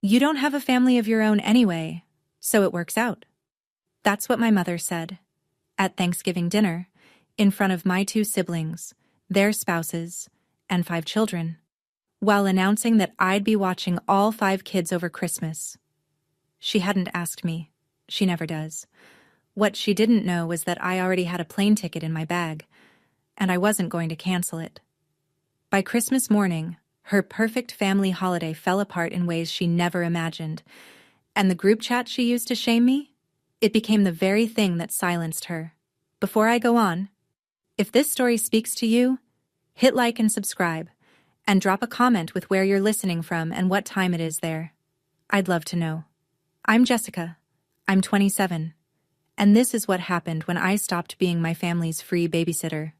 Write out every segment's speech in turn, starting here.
You don't have a family of your own anyway, so it works out. That's what my mother said. At Thanksgiving dinner, in front of my 2 siblings, their spouses, and 5 children, while announcing that I'd be watching all 5 kids over Christmas. She hadn't asked me. She never does. What she didn't know was that I already had a plane ticket in my bag, and I wasn't going to cancel it. By Christmas morning, her perfect family holiday fell apart in ways she never imagined, and the group chat she used to shame me, it became the very thing that silenced her. Before I go on, if this story speaks to you, hit like and subscribe, and drop a comment with where you're listening from and what time it is there. I'd love to know. I'm Jessica. I'm 27. And this is what happened when I stopped being my family's free babysitter.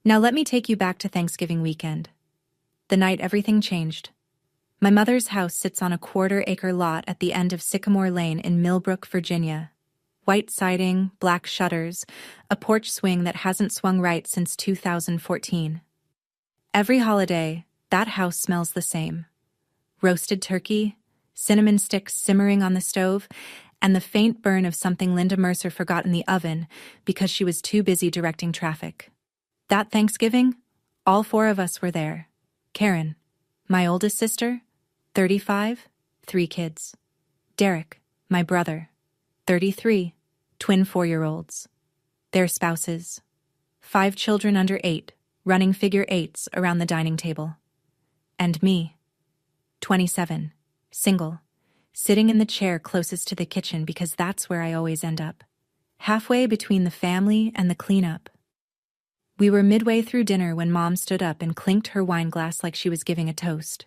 Now let me take you back to Thanksgiving weekend. The night everything changed. My mother's house sits on a 1/4-acre lot at the end of Sycamore Lane in Millbrook, Virginia. White siding, black shutters, a porch swing that hasn't swung right since 2014. Every holiday, that house smells the same. Roasted turkey, cinnamon sticks simmering on the stove, and the faint burn of something Linda Mercer forgot in the oven because she was too busy directing traffic. That Thanksgiving, all 4 of us were there. Karen, my oldest sister, 35, 3 kids. Derek, my brother, 33, twin 4-year-olds. Their spouses. 5 children under 8, running figure 8s around the dining table. And me, 27, single, sitting in the chair closest to the kitchen because that's where I always end up. Halfway between the family and the cleanup. We were midway through dinner when Mom stood up and clinked her wine glass like she was giving a toast.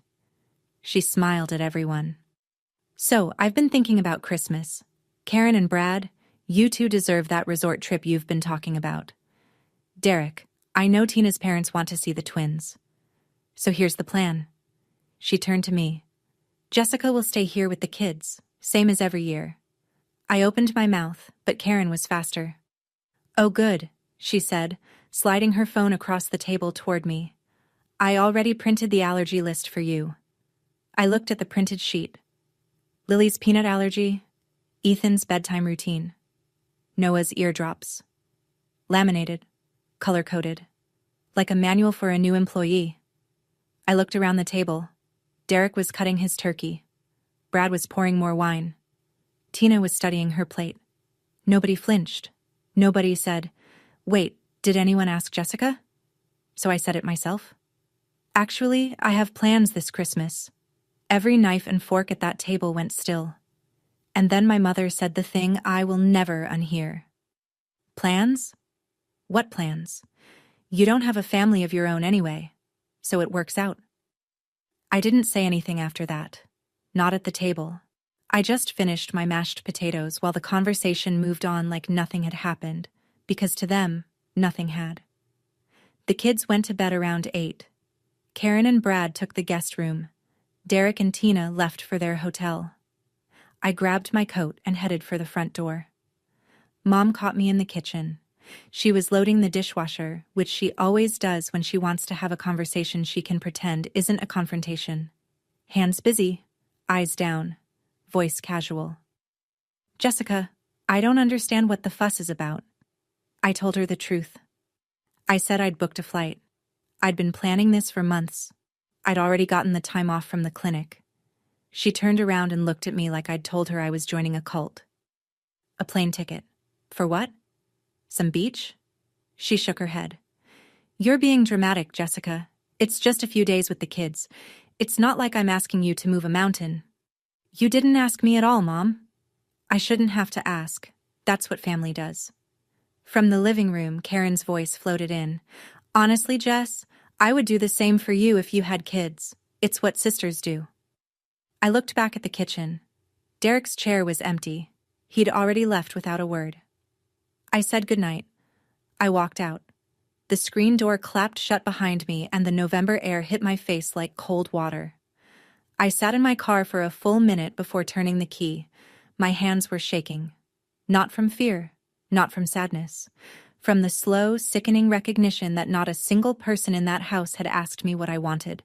She smiled at everyone. So, I've been thinking about Christmas. Karen and Brad, you 2 deserve that resort trip you've been talking about. Derek, I know Tina's parents want to see the twins. So here's the plan. She turned to me. Jessica will stay here with the kids, same as every year. I opened my mouth, but Karen was faster. Oh good, she said, sliding her phone across the table toward me. I already printed the allergy list for you. I looked at the printed sheet. Lily's peanut allergy, Ethan's bedtime routine, Noah's eardrops. Laminated, color-coded, like a manual for a new employee. I looked around the table. Derek was cutting his turkey. Brad was pouring more wine. Tina was studying her plate. Nobody flinched. Nobody said, "Wait, did anyone ask Jessica?" So I said it myself. Actually, I have plans this Christmas. Every knife and fork at that table went still. And then my mother said the thing I will never unhear. Plans? What plans? You don't have a family of your own anyway, so it works out. I didn't say anything after that. Not at the table. I just finished my mashed potatoes while the conversation moved on like nothing had happened, because to them, nothing had. The kids went to bed around 8. Karen and Brad took the guest room. Derek and Tina left for their hotel. I grabbed my coat and headed for the front door. Mom caught me in the kitchen. She was loading the dishwasher, which she always does when she wants to have a conversation she can pretend isn't a confrontation. Hands busy, eyes down, voice casual. Jessica, I don't understand what the fuss is about. I told her the truth. I said I'd booked a flight. I'd been planning this for months. I'd already gotten the time off from the clinic. She turned around and looked at me like I'd told her I was joining a cult. A plane ticket. For what? Some beach? She shook her head. You're being dramatic, Jessica. It's just a few days with the kids. It's not like I'm asking you to move a mountain. You didn't ask me at all, Mom. I shouldn't have to ask. That's what family does. From the living room, Karen's voice floated in. Honestly, Jess, I would do the same for you if you had kids. It's what sisters do. I looked back at the kitchen. Derek's chair was empty. He'd already left without a word. I said goodnight. I walked out. The screen door clapped shut behind me and the November air hit my face like cold water. I sat in my car for a full minute before turning the key. My hands were shaking. Not from fear, not from sadness. From the slow, sickening recognition that not a single person in that house had asked me what I wanted.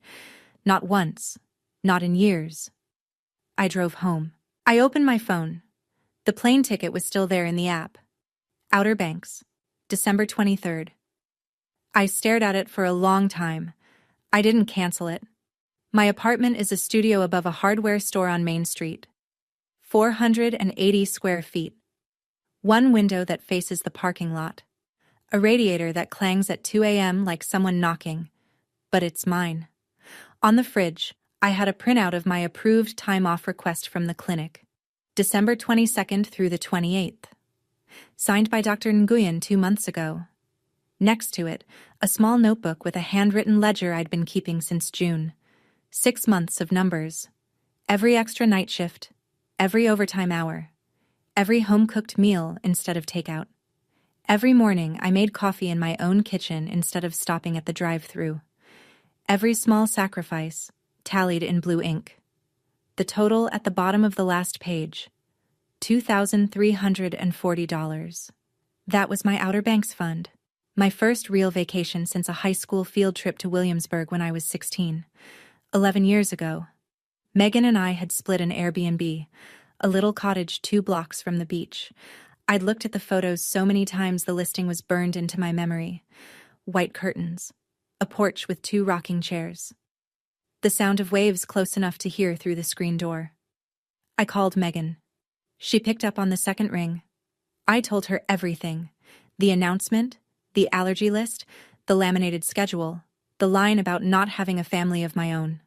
Not once. Not in years. I drove home. I opened my phone. The plane ticket was still there in the app. Outer Banks, December 23rd. I stared at it for a long time. I didn't cancel it. My apartment is a studio above a hardware store on Main Street. 480 square feet. One window that faces the parking lot. A radiator that clangs at 2 a.m. like someone knocking. But it's mine. On the fridge, I had a printout of my approved time-off request from the clinic. December 22nd through the 28th. Signed by Dr. Nguyen 2 months ago. Next to it, a small notebook with a handwritten ledger I'd been keeping since June. 6 months of numbers. Every extra night shift. Every overtime hour. Every home-cooked meal instead of takeout. Every morning I made coffee in my own kitchen instead of stopping at the drive-thru. Every small sacrifice, tallied in blue ink. The total at the bottom of the last page. $2,340. That was my Outer Banks fund. My first real vacation since a high school field trip to Williamsburg when I was 16. 11 years ago. Megan and I had split an Airbnb, a little cottage 2 blocks from the beach. I'd looked at the photos so many times the listing was burned into my memory. White curtains. A porch with 2 rocking chairs. The sound of waves close enough to hear through the screen door. I called Megan. She picked up on the second ring. I told her everything. The announcement, the allergy list, the laminated schedule, the line about not having a family of my own.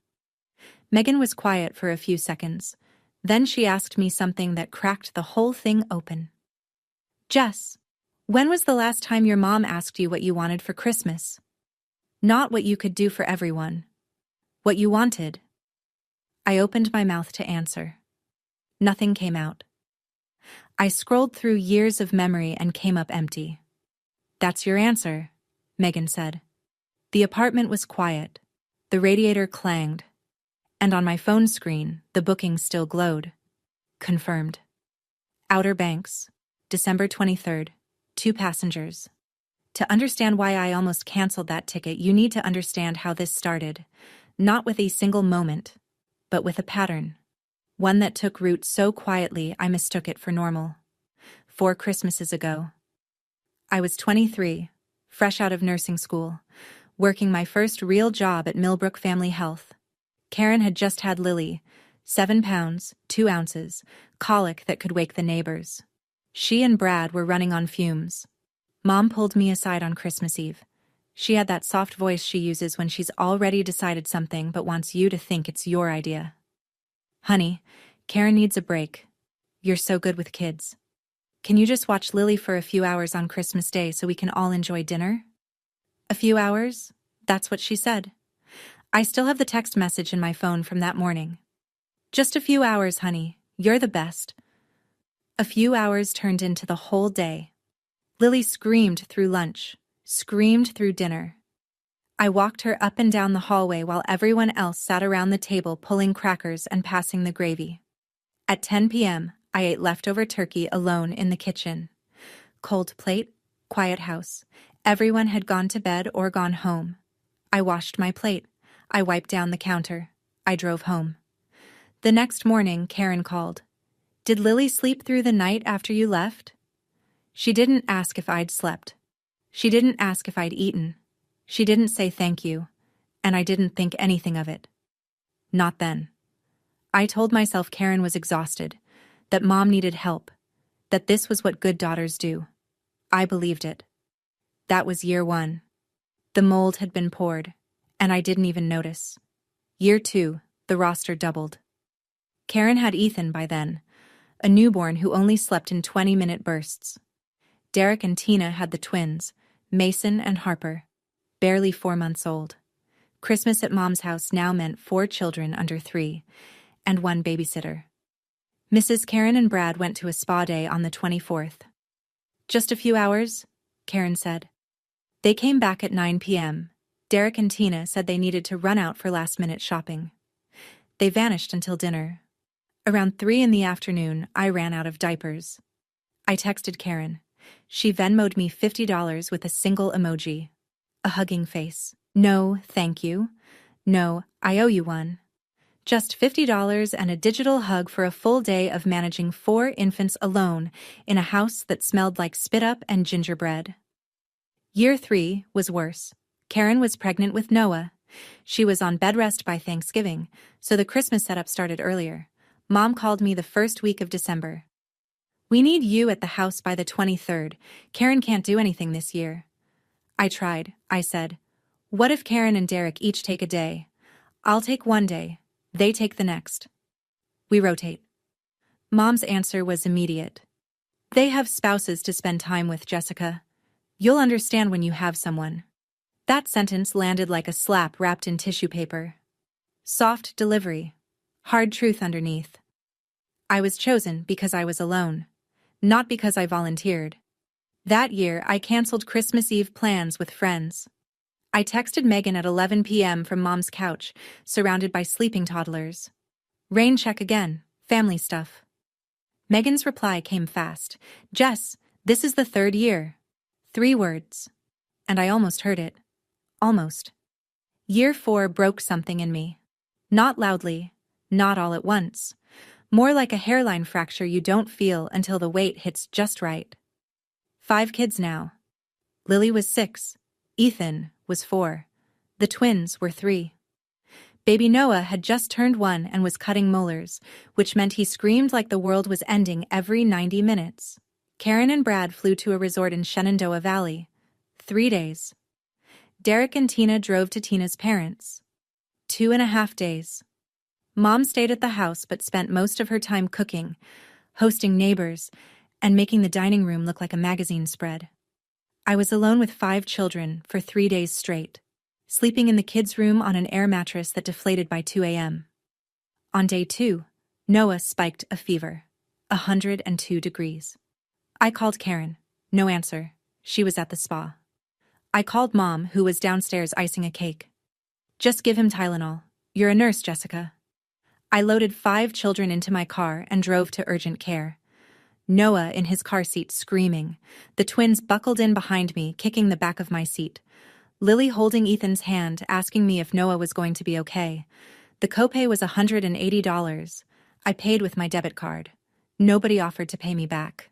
Megan was quiet for a few seconds. Then she asked me something that cracked the whole thing open. Jess, when was the last time your mom asked you what you wanted for Christmas? Not what you could do for everyone. What you wanted. I opened my mouth to answer. Nothing came out. I scrolled through years of memory and came up empty. That's your answer, Megan said. The apartment was quiet. The radiator clanged. And on my phone screen, the booking still glowed. Confirmed. Outer Banks, December 23rd. 2 passengers. To understand why I almost canceled that ticket, you need to understand how this started. Not with a single moment, but with a pattern. One that took root so quietly I mistook it for normal. 4 Christmases ago. I was 23, fresh out of nursing school, working my first real job at Millbrook Family Health. Karen had just had Lily, 7 pounds, 2 ounces, colic that could wake the neighbors. She and Brad were running on fumes. Mom pulled me aside on Christmas Eve. She had that soft voice she uses when she's already decided something but wants you to think it's your idea. Honey, Karen needs a break. You're so good with kids. Can you just watch Lily for a few hours on Christmas Day so we can all enjoy dinner? A few hours? That's what she said. I still have the text message in my phone from that morning. Just a few hours, honey. You're the best. A few hours turned into the whole day. Lily screamed through lunch, screamed through dinner. I walked her up and down the hallway while everyone else sat around the table pulling crackers and passing the gravy. At 10 p.m., I ate leftover turkey alone in the kitchen. Cold plate, quiet house. Everyone had gone to bed or gone home. I washed my plate. I wiped down the counter. I drove home. The next morning, Karen called. Did Lily sleep through the night after you left? She didn't ask if I'd slept. She didn't ask if I'd eaten. She didn't say thank you, and I didn't think anything of it. Not then. I told myself Karen was exhausted, that Mom needed help, that this was what good daughters do. I believed it. That was year 1. The mold had been poured, and I didn't even notice. Year 2, the roster doubled. Karen had Ethan by then, a newborn who only slept in 20-minute bursts. Derek and Tina had the twins, Mason and Harper, barely 4 months old. Christmas at Mom's house now meant 4 children under 3, and 1 babysitter. Mrs. Karen and Brad went to a spa day on the 24th. Just a few hours, Karen said. They came back at 9 p.m. Derek and Tina said they needed to run out for last-minute shopping. They vanished until dinner. Around 3 in the afternoon, I ran out of diapers. I texted Karen. She Venmo'd me $50 with a single emoji. A hugging face. No, thank you. No, I owe you one. Just $50 and a digital hug for a full day of managing 4 infants alone in a house that smelled like spit up and gingerbread. Year 3 was worse. Karen was pregnant with Noah. She was on bed rest by Thanksgiving, so the Christmas setup started earlier. Mom called me the first week of December. "We need you at the house by the 23rd. Karen can't do anything this year." I tried. I said, "What if Karen and Derek each take a day? I'll take one day. They take the next. We rotate." Mom's answer was immediate. "They have spouses to spend time with, Jessica. You'll understand when you have someone." That sentence landed like a slap wrapped in tissue paper. Soft delivery. Hard truth underneath. I was chosen because I was alone, not because I volunteered. That year, I canceled Christmas Eve plans with friends. I texted Megan at 11 p.m. from Mom's couch, surrounded by sleeping toddlers. "Rain check again, family stuff." Megan's reply came fast. "Jess, this is the 3rd year." 3 words. And I almost heard it. Almost. Year 4 broke something in me. Not loudly, not all at once. More like a hairline fracture you don't feel until the weight hits just right. 5 kids now. Lily was 6. Ethan was 4. The twins were 3. Baby Noah had just turned 1 and was cutting molars, which meant he screamed like the world was ending every 90 minutes. Karen and Brad flew to a resort in Shenandoah Valley. 3 days. Derek and Tina drove to Tina's parents. 2.5 days. Mom stayed at the house but spent most of her time cooking, hosting neighbors, and making the dining room look like a magazine spread. I was alone with 5 children for 3 days straight, sleeping in the kids' room on an air mattress that deflated by 2 a.m. On day 2, Noah spiked a fever, 102 degrees. I called Karen. No answer. She was at the spa. I called Mom, who was downstairs icing a cake. "Just give him Tylenol. You're a nurse, Jessica." I loaded 5 children into my car and drove to urgent care. Noah in his car seat screaming. The twins buckled in behind me, kicking the back of my seat. Lily holding Ethan's hand, asking me if Noah was going to be okay. The copay was $180. I paid with my debit card. Nobody offered to pay me back.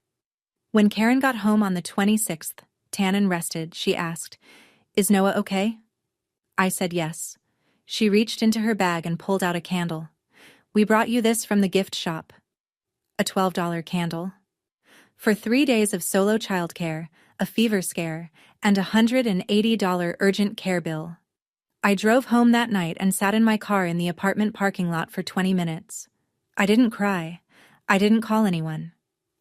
When Karen got home on the 26th, tan and rested, she asked, "Is Noah okay?" I said yes. She reached into her bag and pulled out a candle. "We brought you this from the gift shop." A $12 candle. For 3 days of solo childcare, a fever scare, and a $180 urgent care bill. I drove home that night and sat in my car in the apartment parking lot for 20 minutes. I didn't cry. I didn't call anyone.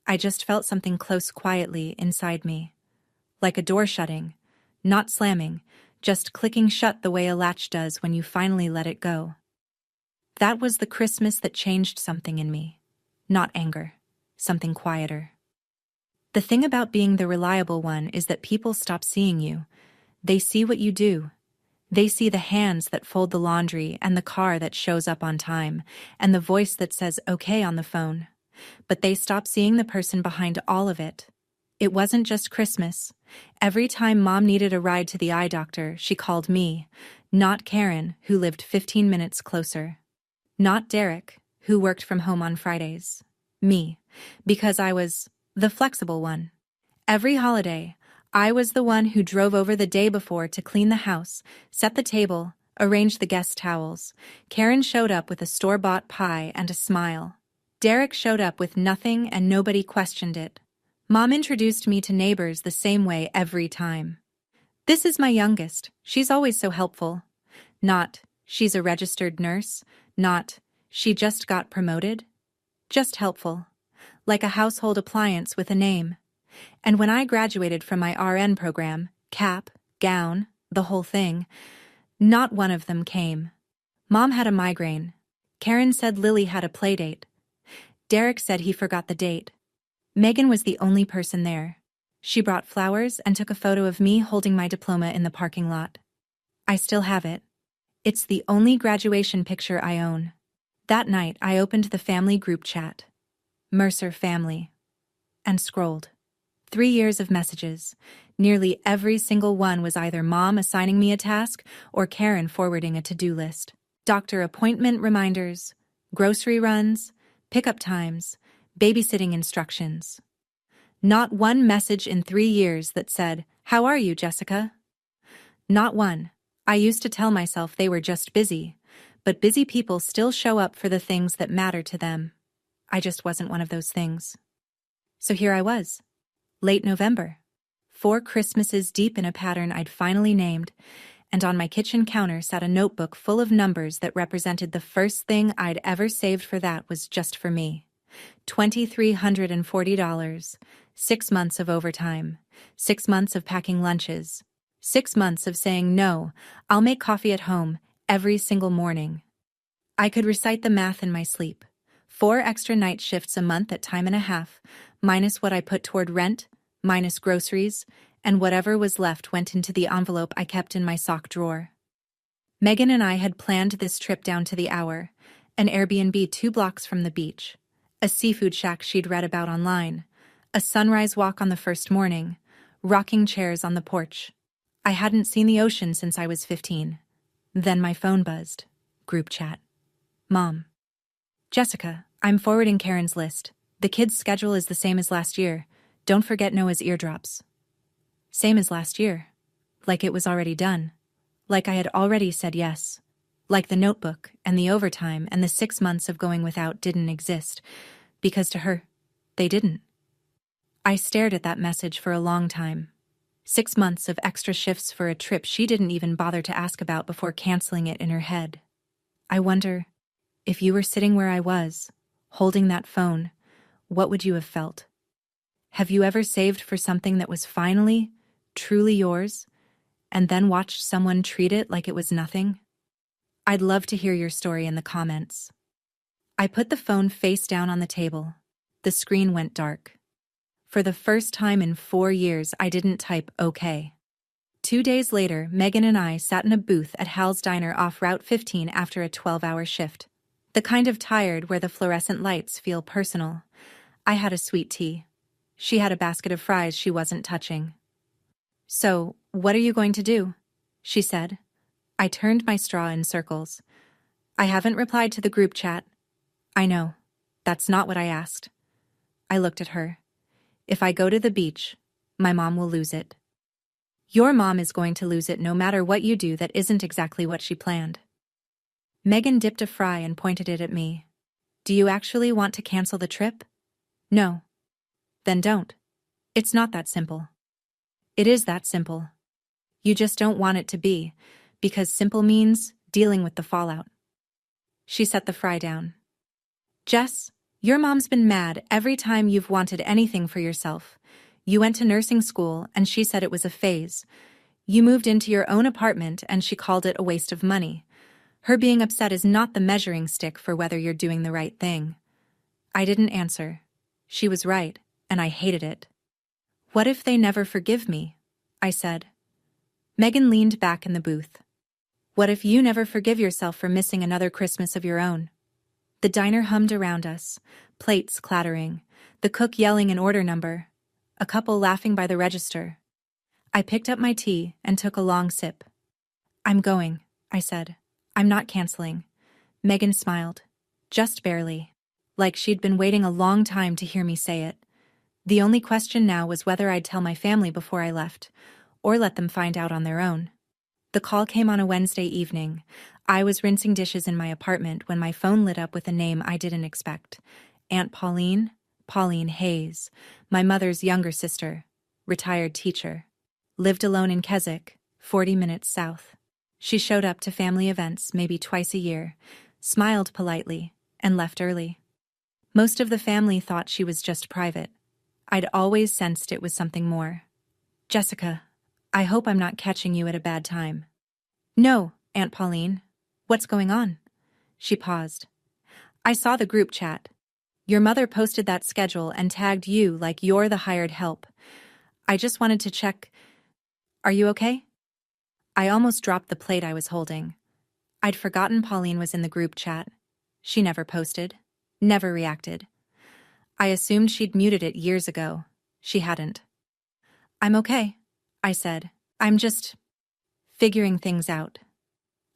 I just felt something close quietly inside me. Like a door shutting, not slamming, just clicking shut the way a latch does when you finally let it go. That was the Christmas that changed something in me. Not anger, something quieter. The thing about being the reliable one is that people stop seeing you. They see what you do. They see the hands that fold the laundry and the car that shows up on time and the voice that says okay on the phone. But they stop seeing the person behind all of it. It wasn't just Christmas. Every time Mom needed a ride to the eye doctor, she called me, not Karen, who lived 15 minutes closer. Not Derek, who worked from home on Fridays. Me, because I was the flexible one. Every holiday, I was the one who drove over the day before to clean the house, set the table, arrange the guest towels. Karen showed up with a store-bought pie and a smile. Derek showed up with nothing and nobody questioned it. Mom introduced me to neighbors the same way every time. "This is my youngest. She's always so helpful." Not, "She's a registered nurse." Not, "She just got promoted." Just helpful. Like a household appliance with a name. And when I graduated from my RN program, cap, gown, the whole thing, not one of them came. Mom had a migraine. Karen said Lily had a playdate. Derek said he forgot the date. Megan was the only person there. She brought flowers and took a photo of me holding my diploma in the parking lot. I still have it. It's the only graduation picture I own. That night, I opened the family group chat. Mercer family. And scrolled. 3 years of messages. Nearly every single one was either Mom assigning me a task or Karen forwarding a to-do list. Doctor appointment reminders, grocery runs, pickup times, babysitting instructions. Not one message in 3 years that said, "How are you, Jessica?" Not one. I used to tell myself they were just busy, but busy people still show up for the things that matter to them. I just wasn't one of those things. So here I was, late November, 4 Christmases deep in a pattern I'd finally named, and on my kitchen counter sat a notebook full of numbers that represented the first thing I'd ever saved for that was just for me. $2,340, 6 months of overtime, 6 months of packing lunches, 6 months of saying no, I'll make coffee at home every single morning. I could recite the math in my sleep. 4 extra night shifts a month at time and a half, minus what I put toward rent, minus groceries, and whatever was left went into the envelope I kept in my sock drawer. Megan and I had planned this trip down to the hour, an Airbnb 2 blocks from the beach, a seafood shack she'd read about online, a sunrise walk on the first morning, rocking chairs on the porch. I hadn't seen the ocean since I was 15. Then my phone buzzed. Group chat. Mom. Jessica, I'm forwarding Karen's list. The kids' schedule is the same as last year. Don't forget Noah's eardrops. Same as last year. Like it was already done. Like I had already said yes. Like the notebook and the overtime and the 6 months of going without didn't exist. Because to her, they didn't. I stared at that message for a long time. 6 months of extra shifts for a trip she didn't even bother to ask about before canceling it in her head. I wonder, if you were sitting where I was, holding that phone, what would you have felt? Have you ever saved for something that was finally, truly yours, and then watched someone treat it like it was nothing? I'd love to hear your story in the comments. I put the phone face down on the table. The screen went dark. For the first time in 4 years, I didn't type okay. 2 days later, Megan and I sat in a booth at Hal's Diner off Route 15 after a 12-hour shift. The kind of tired where the fluorescent lights feel personal. I had a sweet tea. She had a basket of fries she wasn't touching. "So, what are you going to do?" she said. I turned my straw in circles. "I haven't replied to the group chat." "I know. That's not what I asked." I looked at her. "If I go to the beach, my mom will lose it." "Your mom is going to lose it no matter what you do that isn't exactly what she planned." Megan dipped a fry and pointed it at me. "Do you actually want to cancel the trip?" "No." "Then don't. It's not that simple." "It is that simple. You just don't want it to be, because simple means dealing with the fallout." She set the fry down. "Jess, your mom's been mad every time you've wanted anything for yourself. You went to nursing school and she said it was a phase. You moved into your own apartment and she called it a waste of money. Her being upset is not the measuring stick for whether you're doing the right thing." I didn't answer. She was right, and I hated it. "What if they never forgive me?" I said. Megan leaned back in the booth. "What if you never forgive yourself for missing another Christmas of your own?" The diner hummed around us, plates clattering, the cook yelling an order number, a couple laughing by the register. I picked up my tea and took a long sip. "I'm going," I said. "I'm not canceling." Megan smiled. Just barely. Like she'd been waiting a long time to hear me say it. The only question now was whether I'd tell my family before I left, or let them find out on their own. The call came on a Wednesday evening. I was rinsing dishes in my apartment when my phone lit up with a name I didn't expect. Aunt Pauline? Pauline Hayes, my mother's younger sister, retired teacher. Lived alone in Keswick, 40 minutes south. She showed up to family events maybe twice a year, smiled politely, and left early. Most of the family thought she was just private. I'd always sensed it was something more. "Jessica, I hope I'm not catching you at a bad time." "No, Aunt Pauline. What's going on?" She paused. "I saw the group chat. Your mother posted that schedule and tagged you like you're the hired help. I just wanted to check. Are you okay?" I almost dropped the plate I was holding. I'd forgotten Pauline was in the group chat. She never posted, never reacted. I assumed she'd muted it years ago. She hadn't. "I'm okay," I said. "I'm just figuring things out."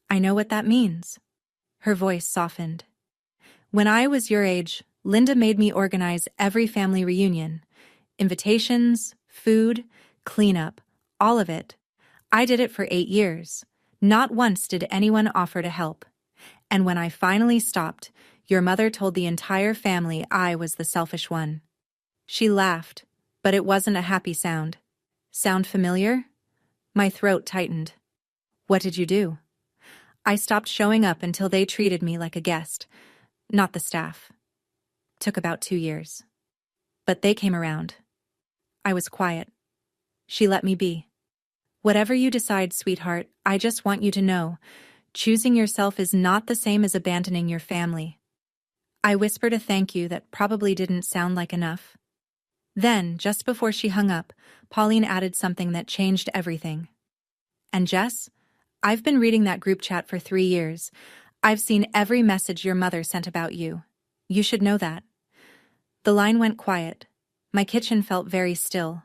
"I know what that means." Her voice softened. When I was your age, Linda made me organize every family reunion. Invitations, food, cleanup, all of it. I did it for 8 years. Not once did anyone offer to help. And when I finally stopped, your mother told the entire family I was the selfish one. She laughed, but it wasn't a happy sound. Sound familiar? My throat tightened. What did you do? I stopped showing up until they treated me like a guest, not the staff. Took about 2 years. But they came around. I was quiet. She let me be. Whatever you decide, sweetheart, I just want you to know, choosing yourself is not the same as abandoning your family. I whispered a thank you that probably didn't sound like enough. Then, just before she hung up, Pauline added something that changed everything. And Jess, I've been reading that group chat for 3 years. I've seen every message your mother sent about you. You should know that. The line went quiet. My kitchen felt very still.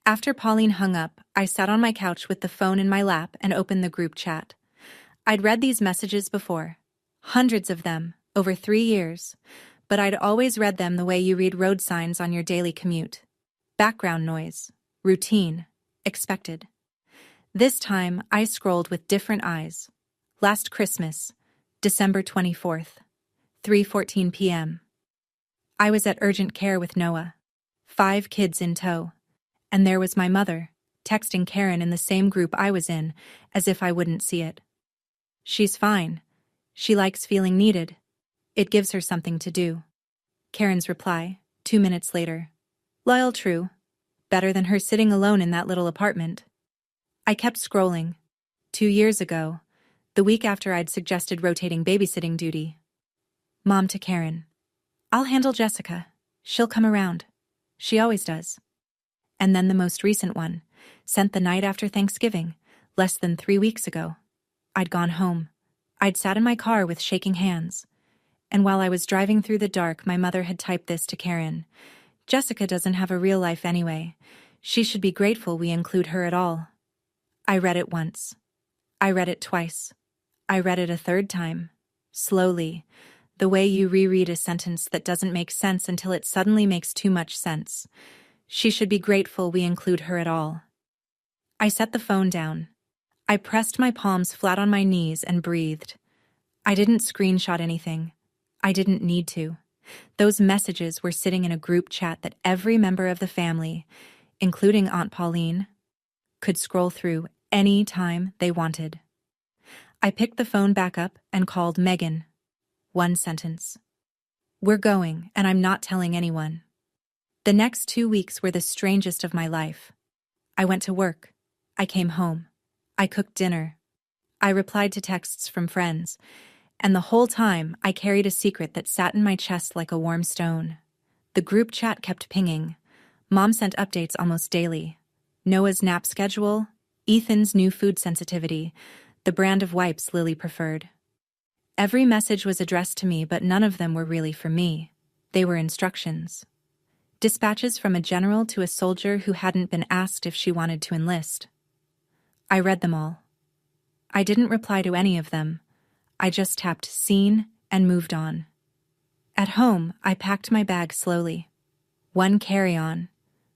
After Pauline hung up, I sat on my couch with the phone in my lap and opened the group chat. I'd read these messages before. Hundreds of them, over 3 years. But I'd always read them the way you read road signs on your daily commute. Background noise, routine, expected. This time, I scrolled with different eyes. Last Christmas, December 24th, 3:14 p.m. I was at urgent care with Noah. 5 kids in tow. And there was my mother, texting Karen in the same group I was in, as if I wouldn't see it. She's fine. She likes feeling needed. It gives her something to do. Karen's reply, 2 minutes later. Loyal, true. Better than her sitting alone in that little apartment. I kept scrolling. 2 years ago, the week after I'd suggested rotating babysitting duty. Mom to Karen. I'll handle Jessica. She'll come around. She always does. And then the most recent one, sent the night after Thanksgiving, less than 3 weeks ago. I'd gone home. I'd sat in my car with shaking hands. And while I was driving through the dark, my mother had typed this to Karen. Jessica doesn't have a real life anyway. She should be grateful we include her at all. I read it once. I read it twice. I read it a third time. Slowly. The way you reread a sentence that doesn't make sense until it suddenly makes too much sense. She should be grateful we include her at all. I set the phone down. I pressed my palms flat on my knees and breathed. I didn't screenshot anything. I didn't need to. Those messages were sitting in a group chat that every member of the family, including Aunt Pauline, could scroll through any time they wanted. I picked the phone back up and called Megan. 1 sentence. We're going, and I'm not telling anyone. The next 2 weeks were the strangest of my life. I went to work. I came home. I cooked dinner. I replied to texts from friends. And the whole time, I carried a secret that sat in my chest like a warm stone. The group chat kept pinging. Mom sent updates almost daily. Noah's nap schedule, Ethan's new food sensitivity, the brand of wipes Lily preferred. Every message was addressed to me, but none of them were really for me. They were instructions. Dispatches from a general to a soldier who hadn't been asked if she wanted to enlist. I read them all. I didn't reply to any of them. I just tapped seen and moved on. At home, I packed my bag slowly. 1 carry-on,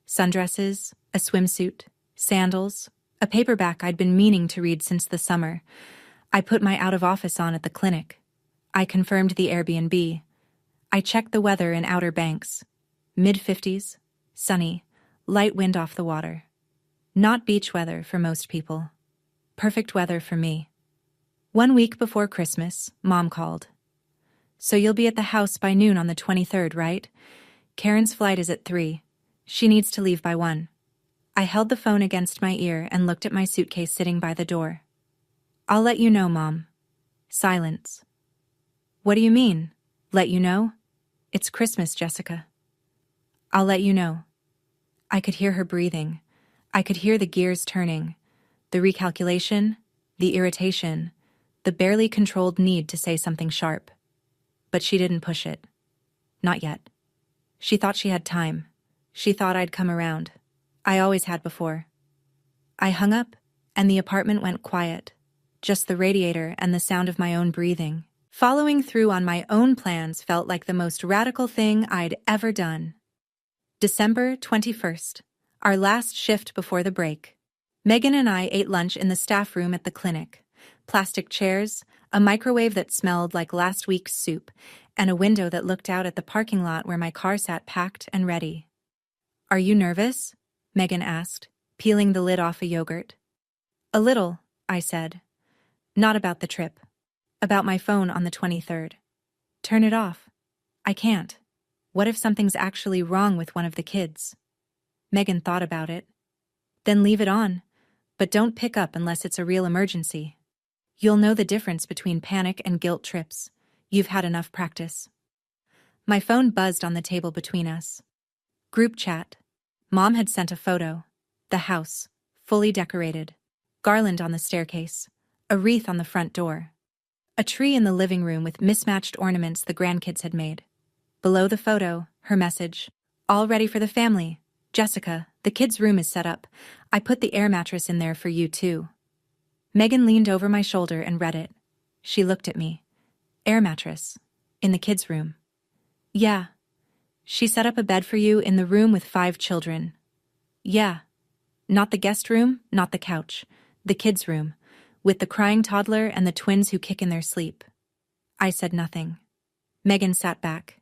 sundresses, a swimsuit, sandals, a paperback I'd been meaning to read since the summer. I put my out-of-office on at the clinic. I confirmed the Airbnb. I checked the weather in Outer Banks. Mid-50s, sunny, light wind off the water. Not beach weather for most people. Perfect weather for me. 1 week before Christmas, Mom called. So you'll be at the house by noon on the 23rd, right? Karen's flight is at 3. She needs to leave by 1. I held the phone against my ear and looked at my suitcase sitting by the door. I'll let you know, Mom. Silence. What do you mean, let you know? It's Christmas, Jessica. I'll let you know. I could hear her breathing. I could hear the gears turning. The recalculation, the irritation, the barely controlled need to say something sharp. But she didn't push it. Not yet. She thought she had time. She thought I'd come around. I always had before. I hung up, and the apartment went quiet. Just the radiator and the sound of my own breathing, Following through on my own plans felt like the most radical thing I'd ever done. December 21st, our last shift before the break. Megan and I ate lunch in the staff room at the clinic. Plastic chairs, a microwave that smelled like last week's soup, and a window that looked out at the parking lot where my car sat packed and ready. "Are you nervous?" Megan asked, peeling the lid off a yogurt. "A little," I said. "Not about the trip. About my phone on the 23rd. Turn it off." "I can't. What if something's actually wrong with one of the kids?" Megan thought about it. "Then leave it on, but don't pick up unless it's a real emergency. You'll know the difference between panic and guilt trips. You've had enough practice." My phone buzzed on the table between us. Group chat. Mom had sent a photo. The house, fully decorated. Garland on the staircase. A wreath on the front door. A tree in the living room with mismatched ornaments the grandkids had made. Below the photo, her message. "All ready for the family. Jessica, the kids' room is set up. I put the air mattress in there for you too." Megan leaned over my shoulder and read it. She looked at me. "Air mattress. In the kids' room." "Yeah. She set up a bed for you in the room with 5 children." "Yeah. Not the guest room, not the couch. The kids' room, with the crying toddler and the twins who kick in their sleep." I said nothing. Megan sat back.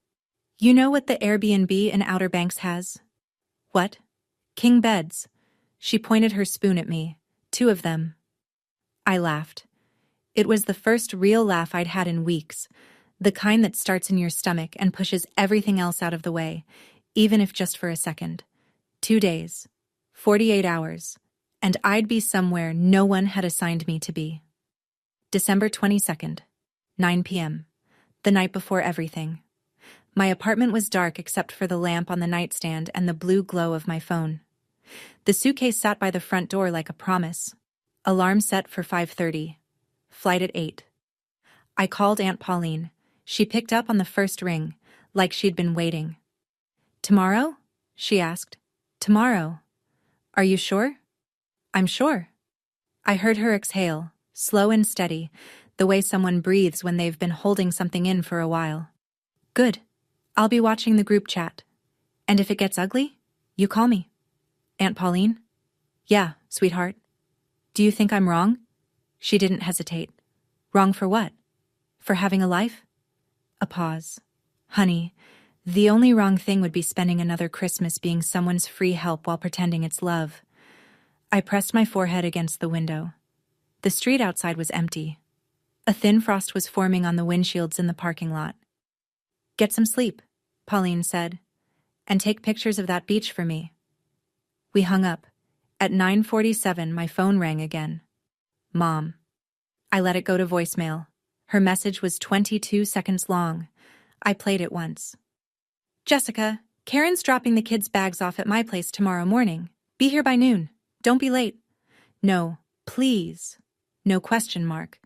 "You know what the Airbnb in Outer Banks has?" "What?" "King beds." She pointed her spoon at me. 2 of them." I laughed. It was the first real laugh I'd had in weeks, the kind that starts in your stomach and pushes everything else out of the way, even if just for a second. 2 days, 48 hours, and I'd be somewhere no one had assigned me to be. December 22nd, 9 p.m., the night before everything. My apartment was dark except for the lamp on the nightstand and the blue glow of my phone. The suitcase sat by the front door like a promise. Alarm set for 5:30. Flight at 8. I called Aunt Pauline. She picked up on the first ring, like she'd been waiting. "Tomorrow?" she asked. "Tomorrow. Are you sure?" "I'm sure." I heard her exhale, slow and steady, the way someone breathes when they've been holding something in for a while. "Good. I'll be watching the group chat. And if it gets ugly, you call me." "Aunt Pauline?" "Yeah, sweetheart." "Do you think I'm wrong?" She didn't hesitate. "Wrong for what? For having a life?" A pause. "Honey, the only wrong thing would be spending another Christmas being someone's free help while pretending it's love." I pressed my forehead against the window. The street outside was empty. A thin frost was forming on the windshields in the parking lot. "Get some sleep," Pauline said, "and take pictures of that beach for me." We hung up. At 9:47, my phone rang again. Mom. I let it go to voicemail. Her message was 22 seconds long. I played it once. "Jessica, Karen's dropping the kids' bags off at my place tomorrow morning. Be here by noon. Don't be late." "No, please." No question mark.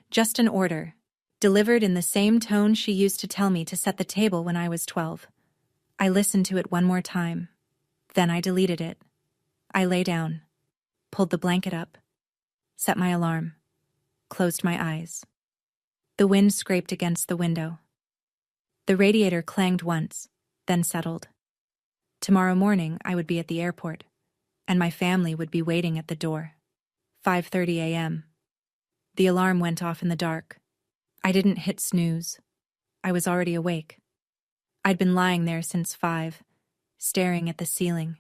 Just an order, delivered in the same tone she used to tell me to set the table when I was 12. I listened to it one more time. Then I deleted it. I lay down, pulled the blanket up, set my alarm, closed my eyes. The wind scraped against the window. The radiator clanged once, then settled. Tomorrow morning I would be at the airport, and my family would be waiting at the door. 5:30 a.m. The alarm went off in the dark. I didn't hit snooze. I was already awake. I'd been lying there since 5, staring at the ceiling,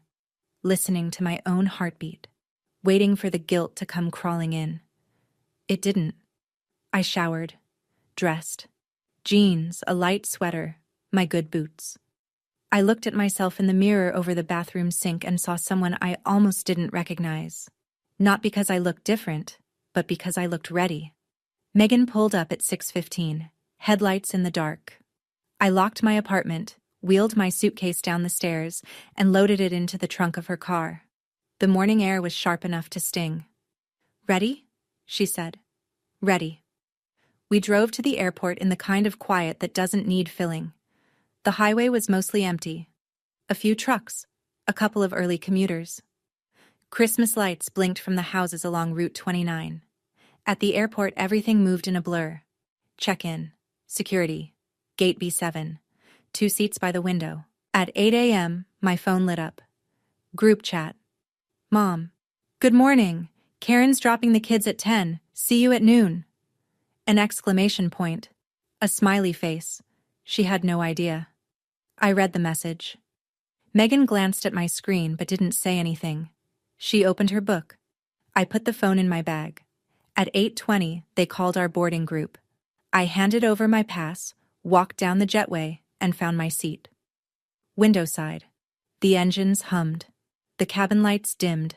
listening to my own heartbeat, waiting for the guilt to come crawling in. It didn't. I showered, dressed. Jeans, a light sweater, my good boots. I looked at myself in the mirror over the bathroom sink and saw someone I almost didn't recognize. Not because I looked different, but because I looked ready. Megan pulled up at 6:15, headlights in the dark. I locked my apartment, wheeled my suitcase down the stairs, and loaded it into the trunk of her car. The morning air was sharp enough to sting. "Ready?" she said. "Ready." We drove to the airport in the kind of quiet that doesn't need filling. The highway was mostly empty. A few trucks, a couple of early commuters. Christmas lights blinked from the houses along Route 29. At the airport, everything moved in a blur. Check-in, Security. Gate B7. 2 seats by the window. At 8 a.m., my phone lit up. Group chat. Mom. Good morning. Karen's dropping the kids at 10. See you at noon. An exclamation point. A smiley face. She had no idea. I read the message. Megan glanced at my screen but didn't say anything. She opened her book. I put the phone in my bag. At 8:20, they called our boarding group. I handed over my pass, walked down the jetway, and found my seat. Window side. The engines hummed. The cabin lights dimmed.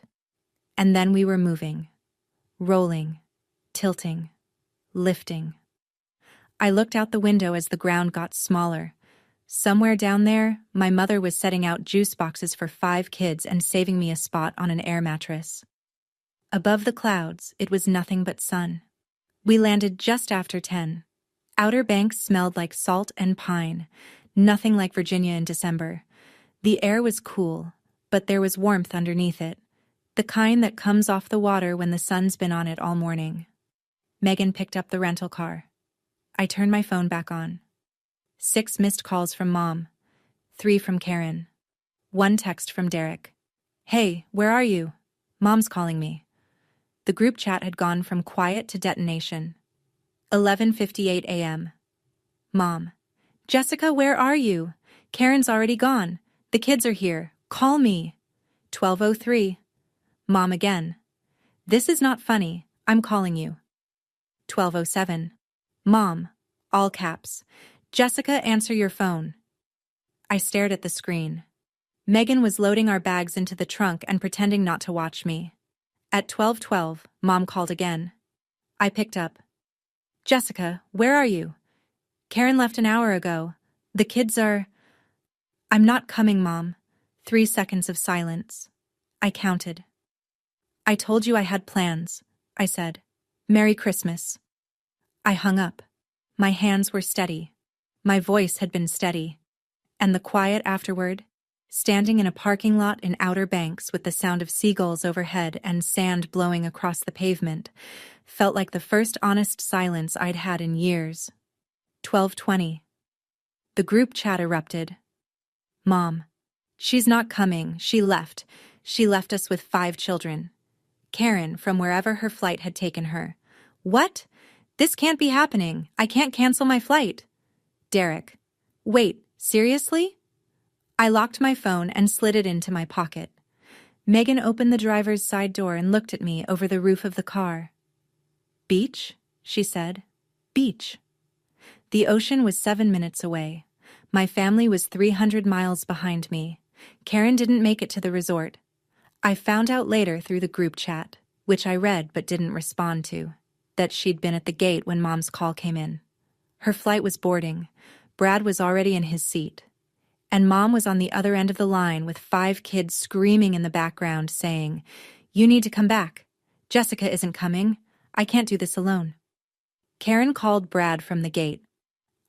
And then we were moving. Rolling. Tilting. Lifting. I looked out the window as the ground got smaller. Somewhere down there, my mother was setting out juice boxes for 5 kids and saving me a spot on an air mattress. Above the clouds, it was nothing but sun. We landed just after 10. Outer Banks smelled like salt and pine, nothing like Virginia in December. The air was cool, but there was warmth underneath it, the kind that comes off the water when the sun's been on it all morning. Megan picked up the rental car. I turned my phone back on. 6 missed calls from Mom. 3 from Karen. 1 text from Derek. Hey, where are you? Mom's calling me. The group chat had gone from quiet to detonation. 11:58 a.m. Mom. Jessica, where are you? Karen's already gone. The kids are here. Call me. 12:03. Mom again. This is not funny. I'm calling you. 12:07. Mom. All caps. Jessica, answer your phone. I stared at the screen. Megan was loading our bags into the trunk and pretending not to watch me. At 12:12, Mom called again. I picked up. Jessica, where are you? Karen left an hour ago. The kids are... I'm not coming, Mom. 3 seconds of silence. I counted. I told you I had plans, I said. Merry Christmas. I hung up. My hands were steady. My voice had been steady. And the quiet afterward, standing in a parking lot in Outer Banks with the sound of seagulls overhead and sand blowing across the pavement, felt like the first honest silence I'd had in years. 12:20. The group chat erupted. Mom. She's not coming. She left. She left us with 5 children. Karen, from wherever her flight had taken her. What? This can't be happening. I can't cancel my flight. Derek. Wait, seriously? I locked my phone and slid it into my pocket. Megan opened the driver's side door and looked at me over the roof of the car. Beach? She said. Beach. The ocean was 7 minutes away. My family was 300 miles behind me. Karen didn't make it to the resort. I found out later through the group chat, which I read but didn't respond to, that she'd been at the gate when Mom's call came in. Her flight was boarding. Brad was already in his seat. And Mom was on the other end of the line with 5 kids screaming in the background saying, You need to come back. Jessica isn't coming. I can't do this alone. Karen called Brad from the gate.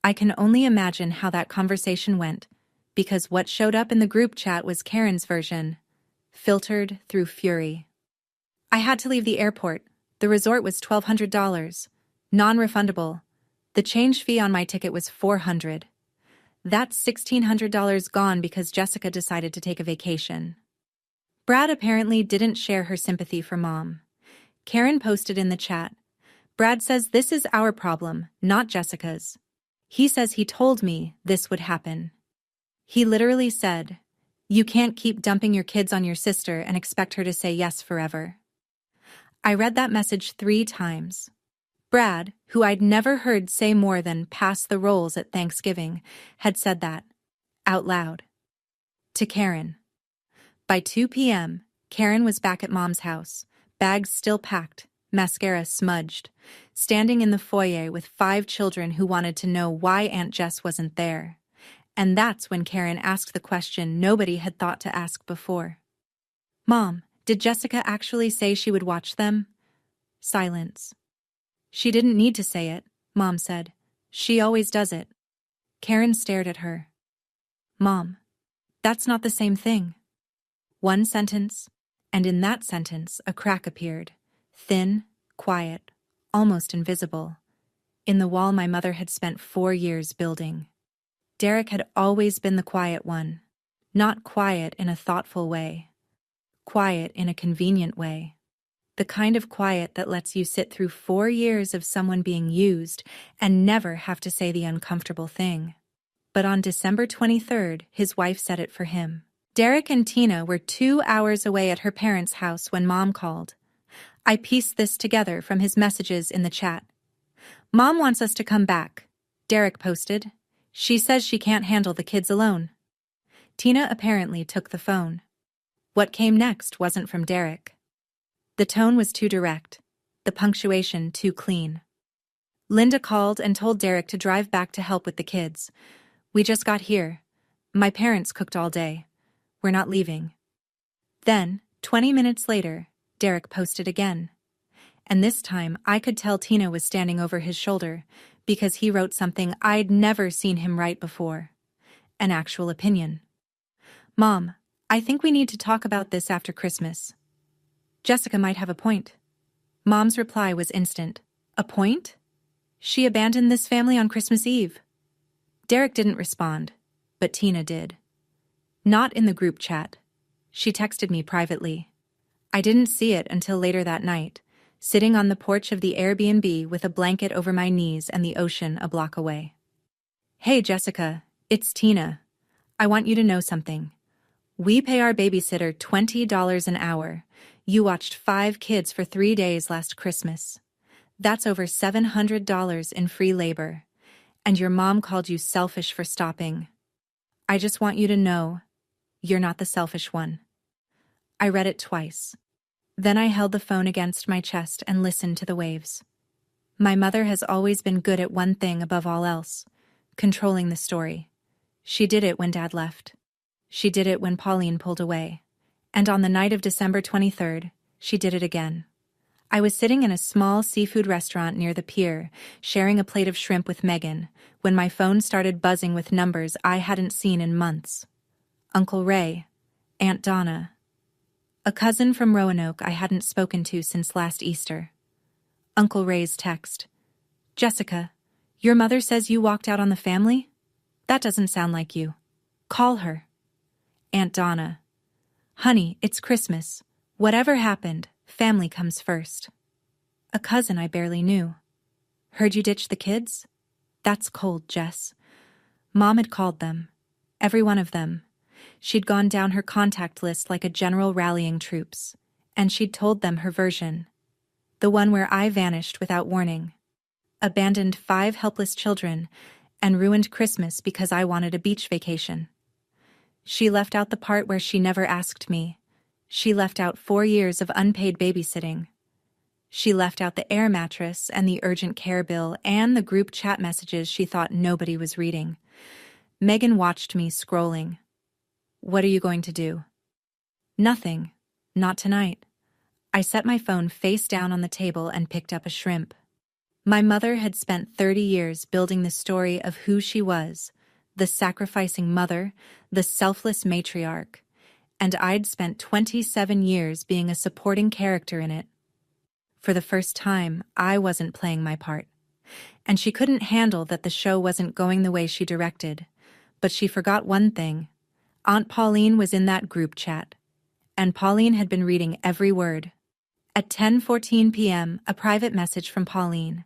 I can only imagine how that conversation went, because what showed up in the group chat was Karen's version, filtered through fury. I had to leave the airport. The resort was $1,200, non-refundable. The change fee on my ticket was $400. That's $1,600 gone because Jessica decided to take a vacation. Brad apparently didn't share her sympathy for Mom. Karen posted in the chat, Brad says this is our problem, not Jessica's. He says he told me this would happen. He literally said, You can't keep dumping your kids on your sister and expect her to say yes forever. I read that message 3 times. Brad, who I'd never heard say more than pass the rolls at Thanksgiving, had said that, out loud. To Karen. By 2 p.m., Karen was back at Mom's house, bags still packed, mascara smudged, standing in the foyer with 5 children who wanted to know why Aunt Jess wasn't there. And that's when Karen asked the question nobody had thought to ask before. Mom, did Jessica actually say she would watch them? Silence. She didn't need to say it, Mom said. She always does it. Karen stared at her. Mom, that's not the same thing. 1 sentence, and in that sentence a crack appeared, thin, quiet, almost invisible. in the wall my mother had spent 4 years building. Derek had always been the quiet one. Not quiet in a thoughtful way. Quiet in a convenient way. The kind of quiet that lets you sit through 4 years of someone being used and never have to say the uncomfortable thing. But on December 23rd, his wife said it for him. Derek and Tina were 2 hours away at her parents' house when Mom called. I pieced this together from his messages in the chat. "Mom wants us to come back," Derek posted. "She says she can't handle the kids alone." Tina apparently took the phone. What came next wasn't from Derek. The tone was too direct, the punctuation too clean. Linda called and told Derek to drive back to help with the kids. "We just got here. My parents cooked all day. We're not leaving." Then, 20 minutes later, Derek posted again. And this time I could tell Tina was standing over his shoulder because he wrote something I'd never seen him write before. An actual opinion. "Mom, I think we need to talk about this after Christmas. Jessica might have a point." Mom's reply was instant. "A point? She abandoned this family on Christmas Eve." Derek didn't respond, but Tina did. Not in the group chat. She texted me privately. I didn't see it until later that night, sitting on the porch of the Airbnb with a blanket over my knees and the ocean a block away. "Hey Jessica, it's Tina. I want you to know something. We pay our babysitter $20 an hour. You watched 5 kids for 3 days last Christmas. That's over $700 in free labor. And your mom called you selfish for stopping. I just want you to know, you're not the selfish one." I read it twice. Then I held the phone against my chest and listened to the waves. My mother has always been good at one thing above all else, controlling the story. She did it when Dad left. She did it when Pauline pulled away. And on the night of December 23rd, she did it again. I was sitting in a small seafood restaurant near the pier, sharing a plate of shrimp with Megan, when my phone started buzzing with numbers I hadn't seen in months. Uncle Ray, Aunt Donna, a cousin from Roanoke I hadn't spoken to since last Easter. Uncle Ray's text. "Jessica, your mother says you walked out on the family? That doesn't sound like you. Call her." Aunt Donna. "Honey, it's Christmas. Whatever happened, family comes first." A cousin I barely knew. "Heard you ditched the kids? That's cold, Jess." Mom had called them. Every one of them. She'd gone down her contact list like a general rallying troops, and she'd told them her version. The one where I vanished without warning, abandoned 5 helpless children, and ruined Christmas because I wanted a beach vacation. She left out the part where she never asked me. She left out 4 years of unpaid babysitting. She left out the air mattress and the urgent care bill and the group chat messages she thought nobody was reading. Megan watched me scrolling. "What are you going to do?" "Nothing. Not tonight." I set my phone face down on the table and picked up a shrimp. My mother had spent 30 years building the story of who she was, the sacrificing mother, the selfless matriarch, and I'd spent 27 years being a supporting character in it. For the first time, I wasn't playing my part. And she couldn't handle that the show wasn't going the way she directed. But she forgot one thing. Aunt Pauline was in that group chat. And Pauline had been reading every word. At 10:14 p.m., a private message from Pauline.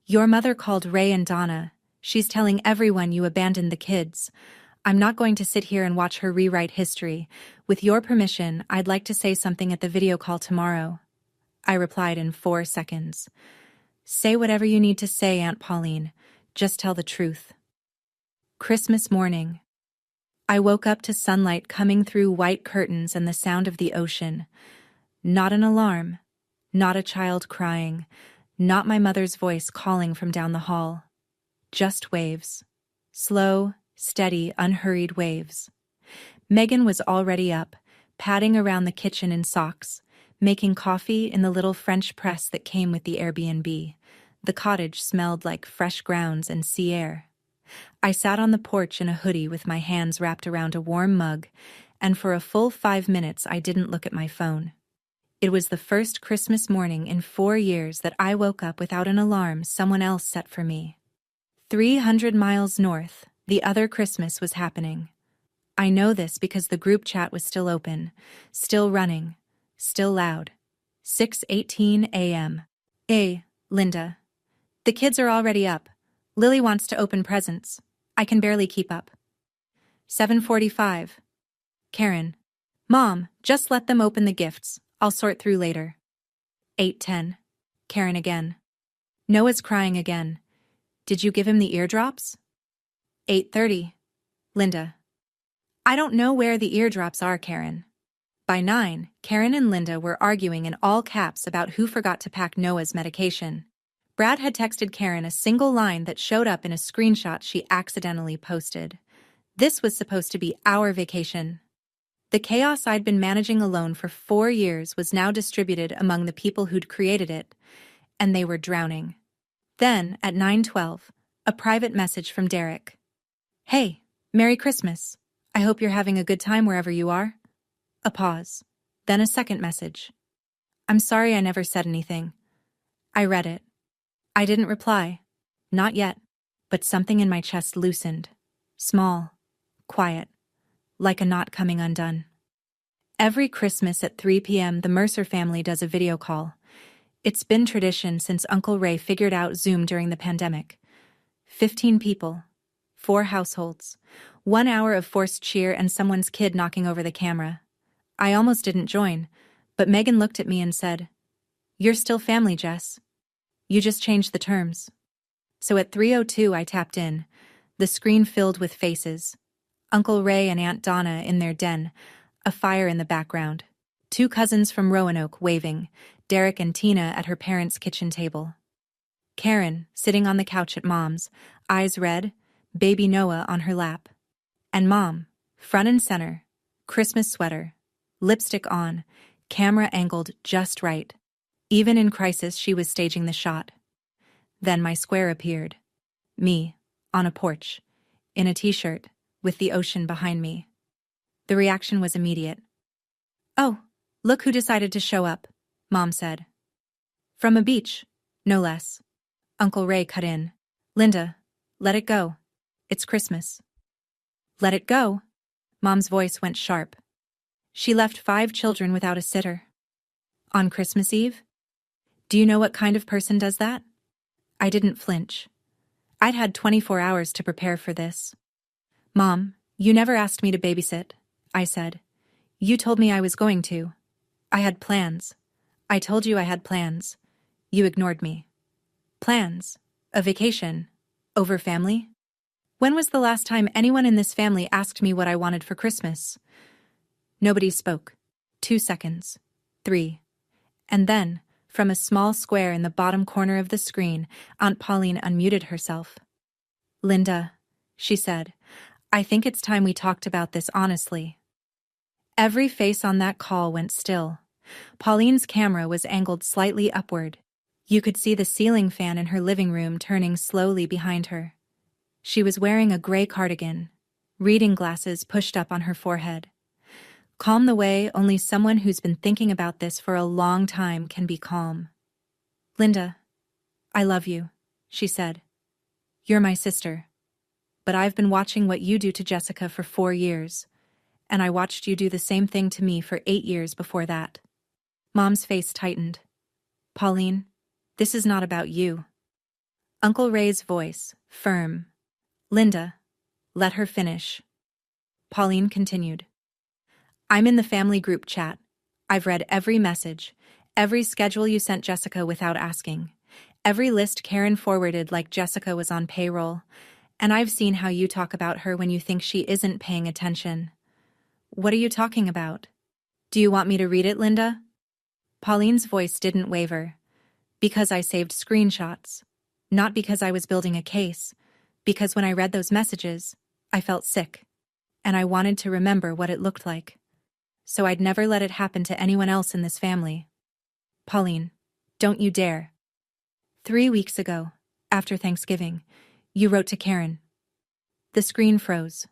"Your mother called Ray and Donna. She's telling everyone you abandoned the kids. I'm not going to sit here and watch her rewrite history. With your permission, I'd like to say something at the video call tomorrow." I replied in 4 seconds. "Say whatever you need to say, Aunt Pauline. Just tell the truth." Christmas morning. I woke up to sunlight coming through white curtains and the sound of the ocean. Not an alarm. Not a child crying. Not my mother's voice calling from down the hall. Just waves. Slow, steady, unhurried waves. Megan was already up, padding around the kitchen in socks, making coffee in the little French press that came with the Airbnb. The cottage smelled like fresh grounds and sea air. I sat on the porch in a hoodie with my hands wrapped around a warm mug, and for a full 5 minutes I didn't look at my phone. It was the first Christmas morning in 4 years that I woke up without an alarm someone else set for me. 300 miles north, the other Christmas was happening. I know this because the group chat was still open, still running, still loud. 6:18 a.m. Hey, Linda. The kids are already up. Lily wants to open presents. I can barely keep up. 7:45. Karen. Mom, just let them open the gifts. I'll sort through later. 8:10. Karen again. Noah's crying again. Did you give him the eardrops? 8:30. Linda. I don't know where the eardrops are, Karen. By 9, Karen and Linda were arguing in all caps about who forgot to pack Noah's medication. Brad had texted Karen a single line that showed up in a screenshot she accidentally posted. This was supposed to be our vacation. The chaos I'd been managing alone for 4 years was now distributed among the people who'd created it, and they were drowning. Then, at 9:12, a private message from Derek. Hey, Merry Christmas. I hope you're having a good time wherever you are. A pause. Then a second message. I'm sorry I never said anything. I read it. I didn't reply. Not yet. But something in my chest loosened. Small. Quiet. Like a knot coming undone. Every Christmas at 3 p.m. the Mercer family does a video call. It's been tradition since Uncle Ray figured out Zoom during the pandemic. 15 people. 4 households. 1 hour of forced cheer and someone's kid knocking over the camera. I almost didn't join, but Megan looked at me and said, You're still family, Jess. You just changed the terms. So at 3:02 I tapped in, the screen filled with faces. Uncle Ray and Aunt Donna in their den, a fire in the background. 2 cousins from Roanoke waving, Derek and Tina at her parents' kitchen table. Karen, sitting on the couch at Mom's, eyes red, baby Noah on her lap. And Mom, front and center, Christmas sweater, lipstick on, camera angled just right. Even in crisis she was staging the shot. Then my square appeared. Me, on a porch, in a t-shirt, with the ocean behind me. The reaction was immediate. Oh, look who decided to show up, Mom said. From a beach, no less. Uncle Ray cut in. Linda, let it go. It's Christmas. Let it go? Mom's voice went sharp. She left 5 children without a sitter. On Christmas Eve? Do you know what kind of person does that? I didn't flinch. I'd had 24 hours to prepare for this. Mom, you never asked me to babysit, I said. You told me I was going to. I had plans. I told you I had plans. You ignored me. Plans? A vacation? Over family? When was the last time anyone in this family asked me what I wanted for Christmas? Nobody spoke. 2 seconds. 3. And then, from a small square in the bottom corner of the screen, Aunt Pauline unmuted herself. Linda, she said, I think it's time we talked about this honestly. Every face on that call went still. Pauline's camera was angled slightly upward. You could see the ceiling fan in her living room turning slowly behind her. She was wearing a gray cardigan, reading glasses pushed up on her forehead. Calm the way only someone who's been thinking about this for a long time can be calm. Linda, I love you, she said. You're my sister. But I've been watching what you do to Jessica for 4 years, and I watched you do the same thing to me for 8 years before that. Mom's face tightened. Pauline, this is not about you. Uncle Ray's voice, firm. Linda, let her finish. Pauline continued. I'm in the family group chat. I've read every message, every schedule you sent Jessica without asking, every list Karen forwarded like Jessica was on payroll, and I've seen how you talk about her when you think she isn't paying attention. What are you talking about? Do you want me to read it, Linda? Pauline's voice didn't waver. Because I saved screenshots. Not because I was building a case. Because when I read those messages, I felt sick. And I wanted to remember what it looked like. So I'd never let it happen to anyone else in this family. Pauline, don't you dare. 3 weeks ago, after Thanksgiving, you wrote to Karen. The screen froze.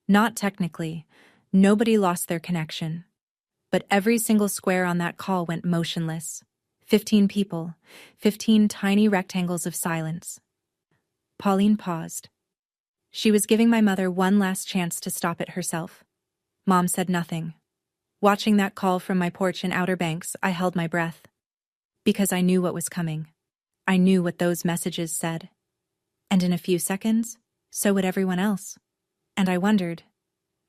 Not technically. Nobody lost their connection. but every single square on that call went motionless. 15 people, 15 tiny rectangles of silence. Pauline paused. She was giving my mother one last chance to stop it herself. Mom said nothing. Watching that call from my porch in Outer Banks, I held my breath. Because I knew what was coming. I knew what those messages said. And in a few seconds, so would everyone else. And I wondered,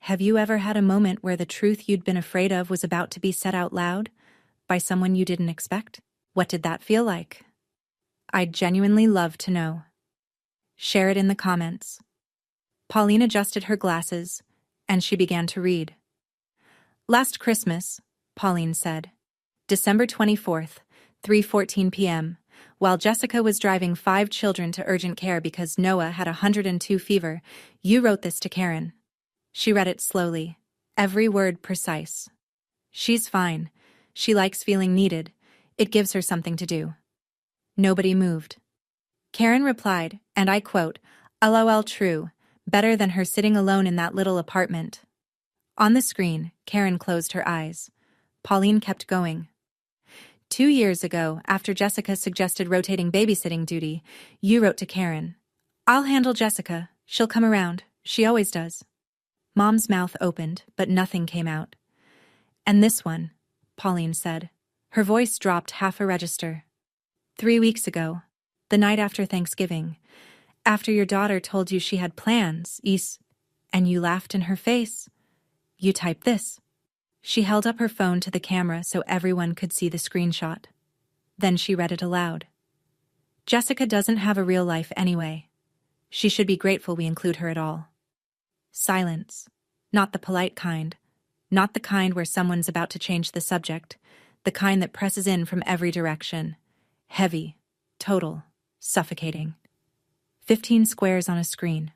have you ever had a moment where the truth you'd been afraid of was about to be said out loud by someone you didn't expect? What did that feel like? I'd genuinely love to know. Share it in the comments. Pauline adjusted her glasses, and she began to read. Last Christmas, Pauline said, December 24th, 3:14 p.m., while Jessica was driving 5 children to urgent care because Noah had 102 fever, you wrote this to Karen. She read it slowly, every word precise. She's fine. She likes feeling needed. It gives her something to do. Nobody moved. Karen replied, and I quote, LOL true, better than her sitting alone in that little apartment. On the screen, Karen closed her eyes. Pauline kept going. 2 years ago, after Jessica suggested rotating babysitting duty, you wrote to Karen, I'll handle Jessica. She'll come around. She always does. Mom's mouth opened, but nothing came out. And this one, Pauline said. Her voice dropped half a register. 3 weeks ago, the night after Thanksgiving, after your daughter told you she had plans, and you laughed in her face. You typed this. She held up her phone to the camera so everyone could see the screenshot. Then she read it aloud. Jessica doesn't have a real life anyway. She should be grateful we include her at all. Silence. Not the polite kind. Not the kind where someone's about to change the subject. The kind that presses in from every direction. Heavy. Total. Suffocating. 15 squares on a screen.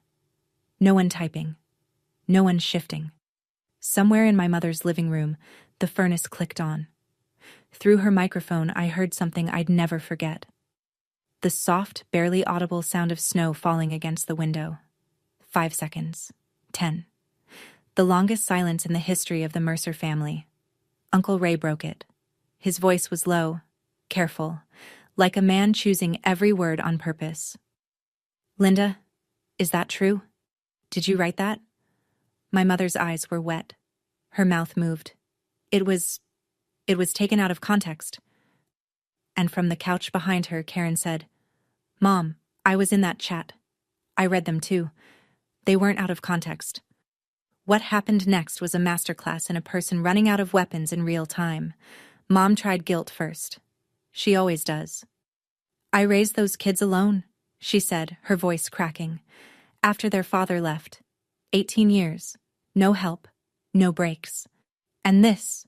No one typing. No one shifting. Somewhere in my mother's living room, the furnace clicked on. Through her microphone, I heard something I'd never forget. The soft, barely audible sound of snow falling against the window. 5 seconds. 10. The longest silence in the history of the Mercer family. Uncle Ray broke it. His voice was low, careful, like a man choosing every word on purpose. Linda, is that true? Did you write that? My mother's eyes were wet. Her mouth moved. It was taken out of context. And from the couch behind her, Karen said, Mom, I was in that chat. I read them too. They weren't out of context. What happened next was a masterclass in a person running out of weapons in real time. Mom tried guilt first. She always does. I raised those kids alone, she said, her voice cracking. After their father left. 18 years. No help. No breaks. And this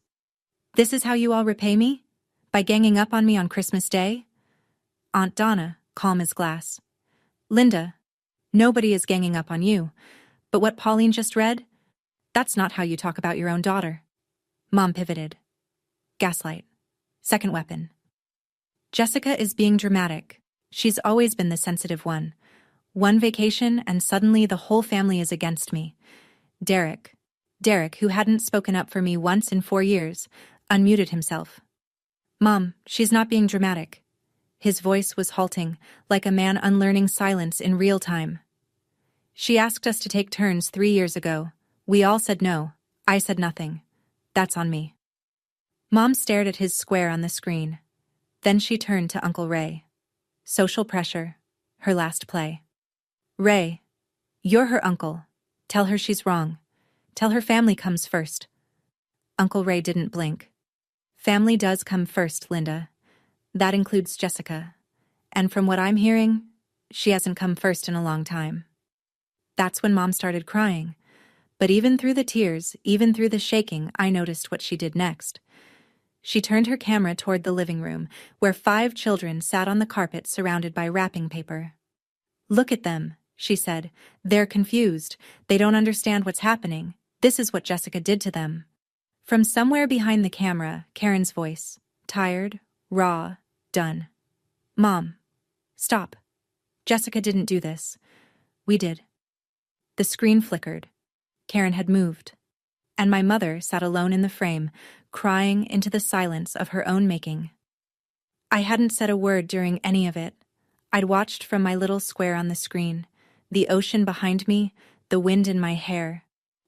is how you all repay me? By ganging up on me on Christmas Day? Aunt Donna, calm as glass. Linda, nobody is ganging up on you. But what Pauline just read? That's not how you talk about your own daughter. Mom pivoted. Gaslight. Second weapon. Jessica is being dramatic. She's always been the sensitive one. One vacation and suddenly the whole family is against me. Derek, who hadn't spoken up for me once in 4 years, unmuted himself. Mom, she's not being dramatic. His voice was halting, like a man unlearning silence in real time. She asked us to take turns 3 years ago. We all said no. I said nothing. That's on me. Mom stared at his square on the screen. Then she turned to Uncle Ray. Social pressure. Her last play. Ray, you're her uncle. Tell her she's wrong. Tell her family comes first. Uncle Ray didn't blink. Family does come first, Linda. That includes Jessica. And from what I'm hearing, she hasn't come first in a long time. That's when Mom started crying. But even through the tears, even through the shaking, I noticed what she did next. She turned her camera toward the living room, where 5 children sat on the carpet surrounded by wrapping paper. Look at them, she said. They're confused. They don't understand what's happening. This is what Jessica did to them. From somewhere behind the camera, Karen's voice. Tired, raw, done. Mom, stop. Jessica didn't do this. We did. The screen flickered. Karen had moved. and my mother sat alone in the frame, crying into the silence of her own making. I hadn't said a word during any of it. I'd watched from my little square on the screen, the ocean behind me, the wind in my hair,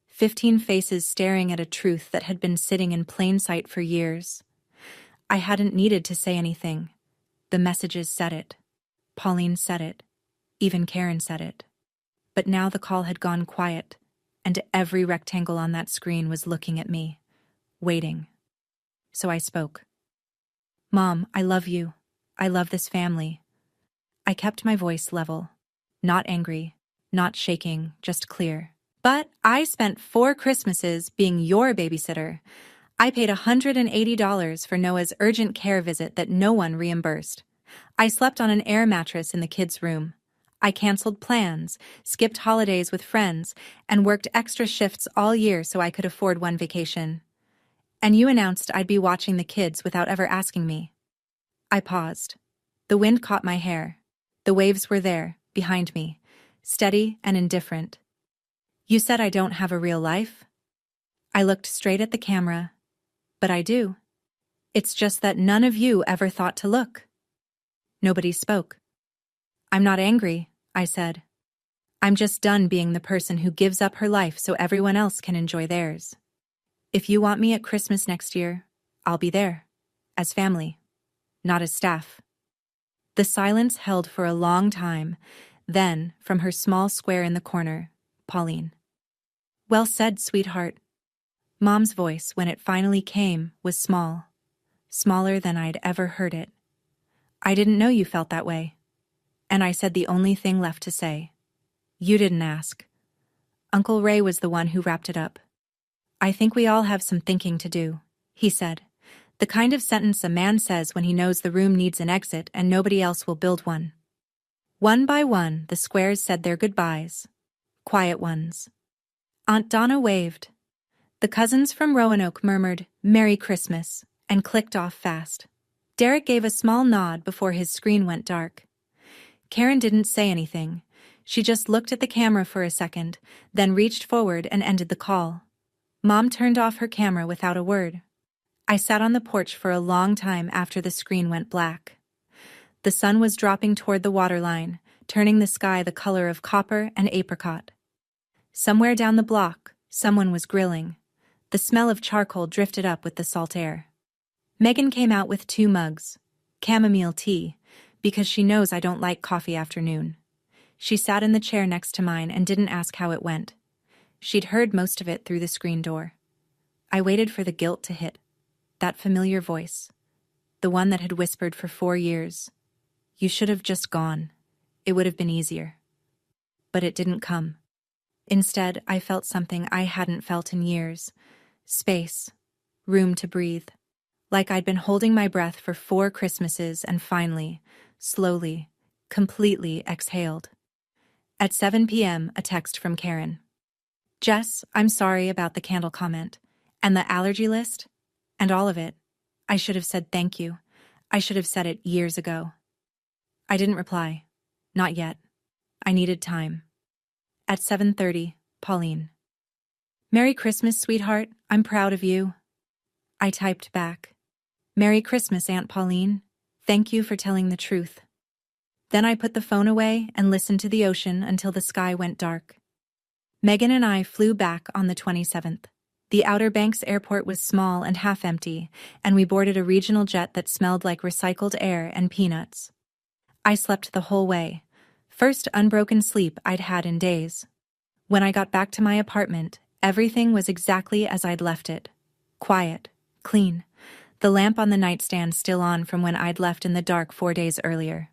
15 faces staring at a truth that had been sitting in plain sight for years. I hadn't needed to say anything. The messages said it. Pauline said it. Even Karen said it. But now the call had gone quiet, and every rectangle on that screen was looking at me, waiting. So I spoke. "Mom, I love you. I love this family." I kept my voice level. Not angry, not shaking, just clear. "But I spent 4 Christmases being your babysitter. I paid $180 for Noah's urgent care visit that no one reimbursed. I slept on an air mattress in the kids' room. I canceled plans, skipped holidays with friends, and worked extra shifts all year so I could afford one vacation. And you announced I'd be watching the kids without ever asking me." I paused. The wind caught my hair. The waves were there, behind me, steady and indifferent. "You said I don't have a real life?" I looked straight at the camera. "But I do. It's just that none of you ever thought to look." Nobody spoke. "I'm not angry," I said. "I'm just done being the person who gives up her life so everyone else can enjoy theirs. If you want me at Christmas next year, I'll be there. As family, not as staff." The silence held for a long time. Then, from her small square in the corner, Pauline. "Well said, sweetheart." Mom's voice, when it finally came, was small. Smaller than I'd ever heard it. "I didn't know you felt that way." And I said the only thing left to say. "You didn't ask." Uncle Ray was the one who wrapped it up. "I think we all have some thinking to do," he said. "The kind of sentence a man says when he knows the room needs an exit and nobody else will build one." One by one, the squares said their goodbyes. Quiet ones. Aunt Donna waved. The cousins from Roanoke murmured, "Merry Christmas," and clicked off fast. Derek gave a small nod before his screen went dark. Karen didn't say anything. She just looked at the camera for a second, then reached forward and ended the call. Mom turned off her camera without a word. I sat on the porch for a long time after the screen went black. The sun was dropping toward the waterline, turning the sky the color of copper and apricot. Somewhere down the block, someone was grilling. The smell of charcoal drifted up with the salt air. Megan came out with 2 mugs. Chamomile tea, because she knows I don't like coffee afternoon. She sat in the chair next to mine and didn't ask how it went. She'd heard most of it through the screen door. I waited for the guilt to hit. That familiar voice. The one that had whispered for 4 years. "You should have just gone. It would have been easier." But it didn't come. Instead, I felt something I hadn't felt in years. Space. Room to breathe. Like I'd been holding my breath for 4 Christmases and finally, slowly, completely exhaled. At 7 p.m., a text from Karen. "Jess, I'm sorry about the candle comment. And the allergy list. And all of it. I should have said thank you. I should have said it years ago." I didn't reply. Not yet. I needed time. At 7:30, Pauline. "Merry Christmas, sweetheart. I'm proud of you." I typed back. "Merry Christmas, Aunt Pauline. Thank you for telling the truth." Then I put the phone away and listened to the ocean until the sky went dark. Megan and I flew back on the 27th. The Outer Banks airport was small and half empty, and we boarded a regional jet that smelled like recycled air and peanuts. I slept the whole way. First unbroken sleep I'd had in days. When I got back to my apartment, everything was exactly as I'd left it. Quiet, clean, the lamp on the nightstand still on from when I'd left in the dark 4 days earlier.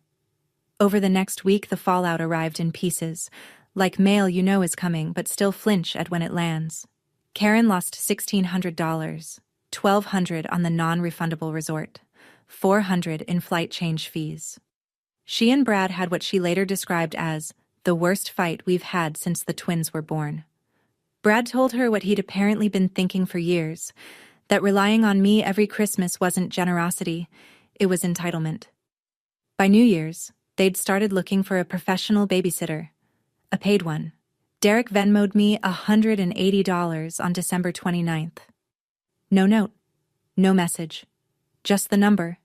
Over the next week, the fallout arrived in pieces, like mail you know is coming but still flinch at when it lands. Karen lost $1,600, $1,200 on the non-refundable resort, $400 in flight change fees. She and Brad had what she later described as the worst fight we've had since the twins were born. Brad told her what he'd apparently been thinking for years, that relying on me every Christmas wasn't generosity, it was entitlement. By New Year's, they'd started looking for a professional babysitter, a paid one, Derek Venmo'd me $180 on December 29th. No note, no message, just the number,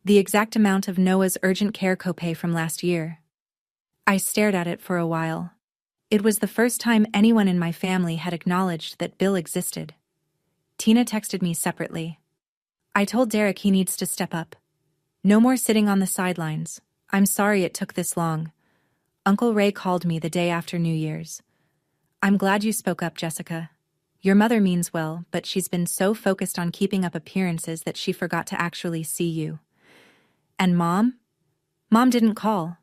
the exact amount of Noah's urgent care copay from last year. I stared at it for a while. It was the first time anyone in my family had acknowledged that Bill existed. Tina texted me separately. I told Derek he needs to step up. No more sitting on the sidelines. I'm sorry it took this long. Uncle Ray called me the day after New Year's. I'm glad you spoke up, Jessica. Your mother means well, but she's been so focused on keeping up appearances that she forgot to actually see you. And Mom? Mom didn't call.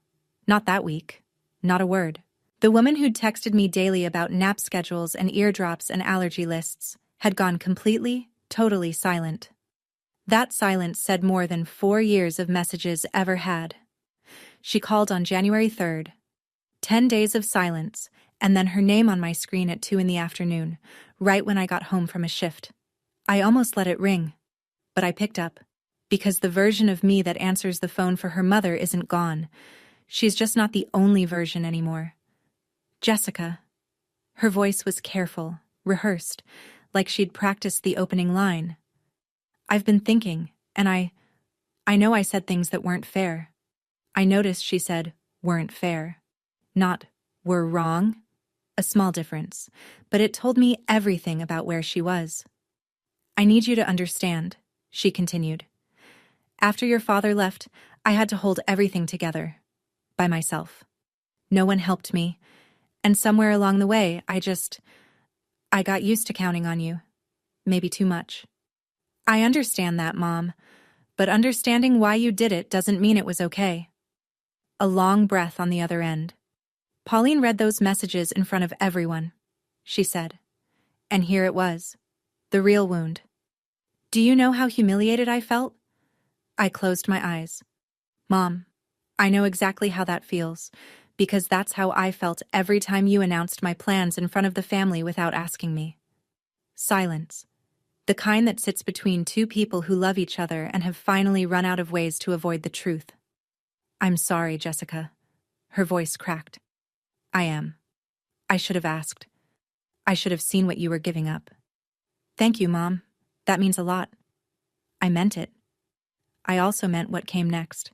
Not that week. Not a word. The woman who'd texted me daily about nap schedules and eardrops and allergy lists had gone completely, totally silent. That silence said more than 4 years of messages ever had. She called on January 3rd. 10 days of silence, and then her name on my screen at 2 in the afternoon, right when I got home from a shift. I almost let it ring. But I picked up. Because the version of me that answers the phone for her mother isn't gone. She's just not the only version anymore. Jessica. Her voice was careful, rehearsed, like she'd practiced the opening line. I've been thinking, and I know I said things that weren't fair. I noticed she said, weren't fair. Not, were wrong. A small difference, but it told me everything about where she was. I need you to understand, she continued. After your father left, I had to hold everything together. By myself. No one helped me, and somewhere along the way, I got used to counting on you. Maybe too much. I understand that, Mom, but understanding why you did it doesn't mean it was okay. A long breath on the other end. Pauline read those messages in front of everyone, she said. And here it was. The real wound. Do you know how humiliated I felt? I closed my eyes. Mom, I know exactly how that feels, because that's how I felt every time you announced my plans in front of the family without asking me. Silence. The kind that sits between two people who love each other and have finally run out of ways to avoid the truth. I'm sorry, Jessica. Her voice cracked. I am. I should have asked. I should have seen what you were giving up. Thank you, Mom. That means a lot. I meant it. I also meant what came next.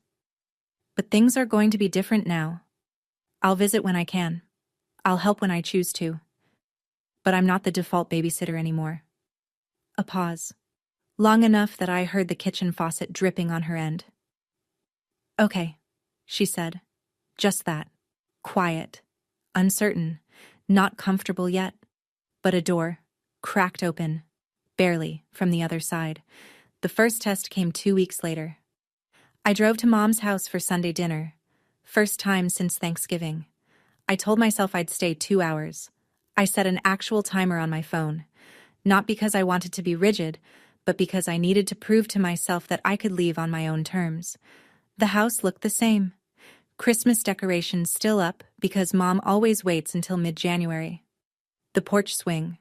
But things are going to be different now. I'll visit when I can. I'll help when I choose to. But I'm not the default babysitter anymore. A pause. Long enough that I heard the kitchen faucet dripping on her end. Okay, she said. Just that. Quiet. Uncertain. Not comfortable yet. But a door. Cracked open. Barely, from the other side. The first test came 2 weeks later. I drove to Mom's house for Sunday dinner. First time since Thanksgiving. I told myself I'd stay 2 hours. I set an actual timer on my phone. Not because I wanted to be rigid, but because I needed to prove to myself that I could leave on my own terms. The house looked the same. Christmas decorations still up because Mom always waits until mid-January. The porch swing.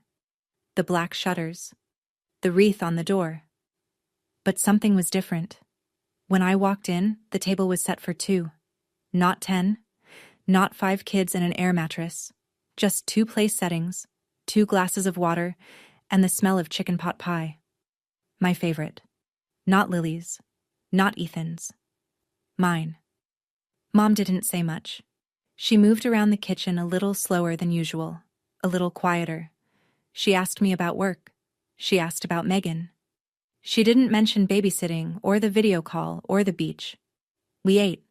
The black shutters. The wreath on the door. But something was different. When I walked in, the table was set for 2. Not 10. Not 5 kids and an air mattress. Just 2 place settings, 2 glasses of water, and the smell of chicken pot pie. My favorite. Not Lily's. Not Ethan's. Mine. Mom didn't say much. She moved around the kitchen a little slower than usual, a little quieter. She asked me about work. She asked about Megan. She didn't mention babysitting or the video call or the beach. We ate.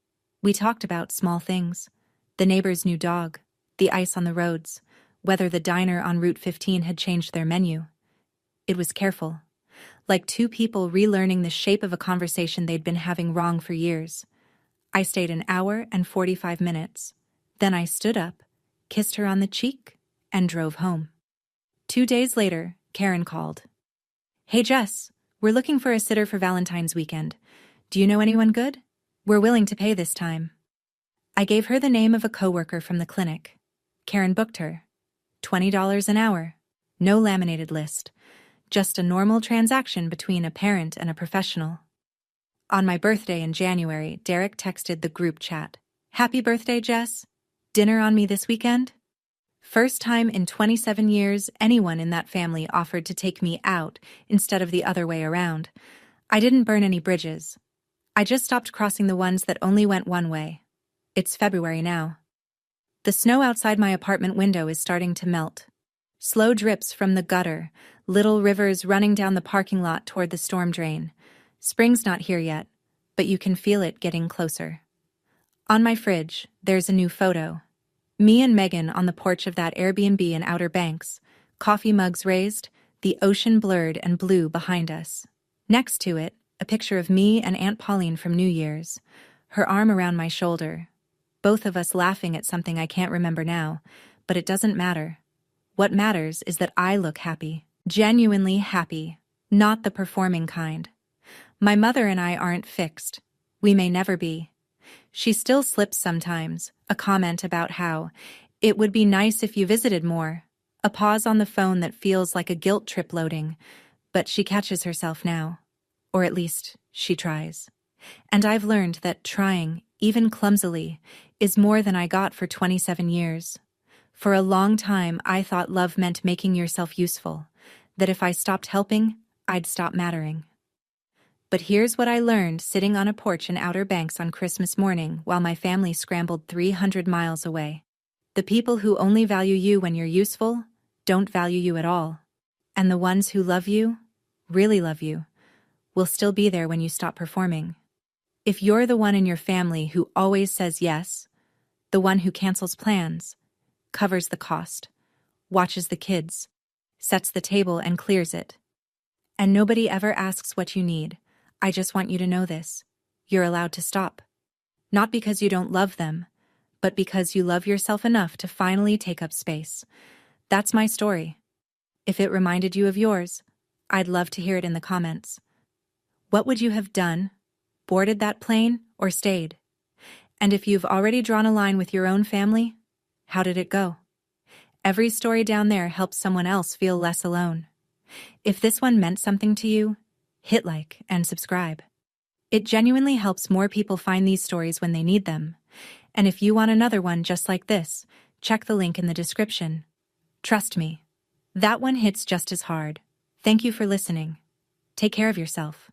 We talked about small things. The neighbor's new dog, the ice on the roads, whether the diner on Route 15 had changed their menu. It was careful, like 2 people relearning the shape of a conversation they'd been having wrong for years. I stayed an hour and 45 minutes. Then I stood up, kissed her on the cheek, and drove home. 2 days later, Karen called. Hey Jess, we're looking for a sitter for Valentine's weekend. Do you know anyone good? We're willing to pay this time. I gave her the name of a coworker from the clinic. Karen booked her. $20 an hour. No laminated list. Just a normal transaction between a parent and a professional. On my birthday in January, Derek texted the group chat. Happy birthday, Jess. Dinner on me this weekend? First time in 27 years anyone in that family offered to take me out instead of the other way around. I didn't burn any bridges. I just stopped crossing the ones that only went one way. It's February now. The snow outside my apartment window is starting to melt. Slow drips from the gutter, little rivers running down the parking lot toward the storm drain. Spring's not here yet, but you can feel it getting closer. On my fridge, there's a new photo. Me and Megan on the porch of that Airbnb in Outer Banks, coffee mugs raised, the ocean blurred and blue behind us. Next to it, a picture of me and Aunt Pauline from New Year's, her arm around my shoulder. Both of us laughing at something I can't remember now, but it doesn't matter. What matters is that I look happy, genuinely happy, not the performing kind. My mother and I aren't fixed. We may never be. She still slips sometimes, a comment about how it would be nice if you visited more, a pause on the phone that feels like a guilt trip loading, but she catches herself now. Or at least, she tries. And I've learned that trying, even clumsily, is more than I got for 27 years. For a long time, I thought love meant making yourself useful, that if I stopped helping, I'd stop mattering. But here's what I learned sitting on a porch in Outer Banks on Christmas morning while my family scrambled 300 miles away. The people who only value you when you're useful don't value you at all. And the ones who love you, really love you, will still be there when you stop performing. If you're the one in your family who always says yes, the one who cancels plans, covers the cost, watches the kids, sets the table and clears it, and nobody ever asks what you need, I just want you to know this. You're allowed to stop. Not because you don't love them, but because you love yourself enough to finally take up space. That's my story. If it reminded you of yours, I'd love to hear it in the comments. What would you have done? Boarded that plane or stayed? And if you've already drawn a line with your own family, how did it go? Every story down there helps someone else feel less alone. If this one meant something to you, hit like and subscribe. It genuinely helps more people find these stories when they need them. And if you want another one just like this, check the link in the description. Trust me, that one hits just as hard. Thank you for listening. Take care of yourself.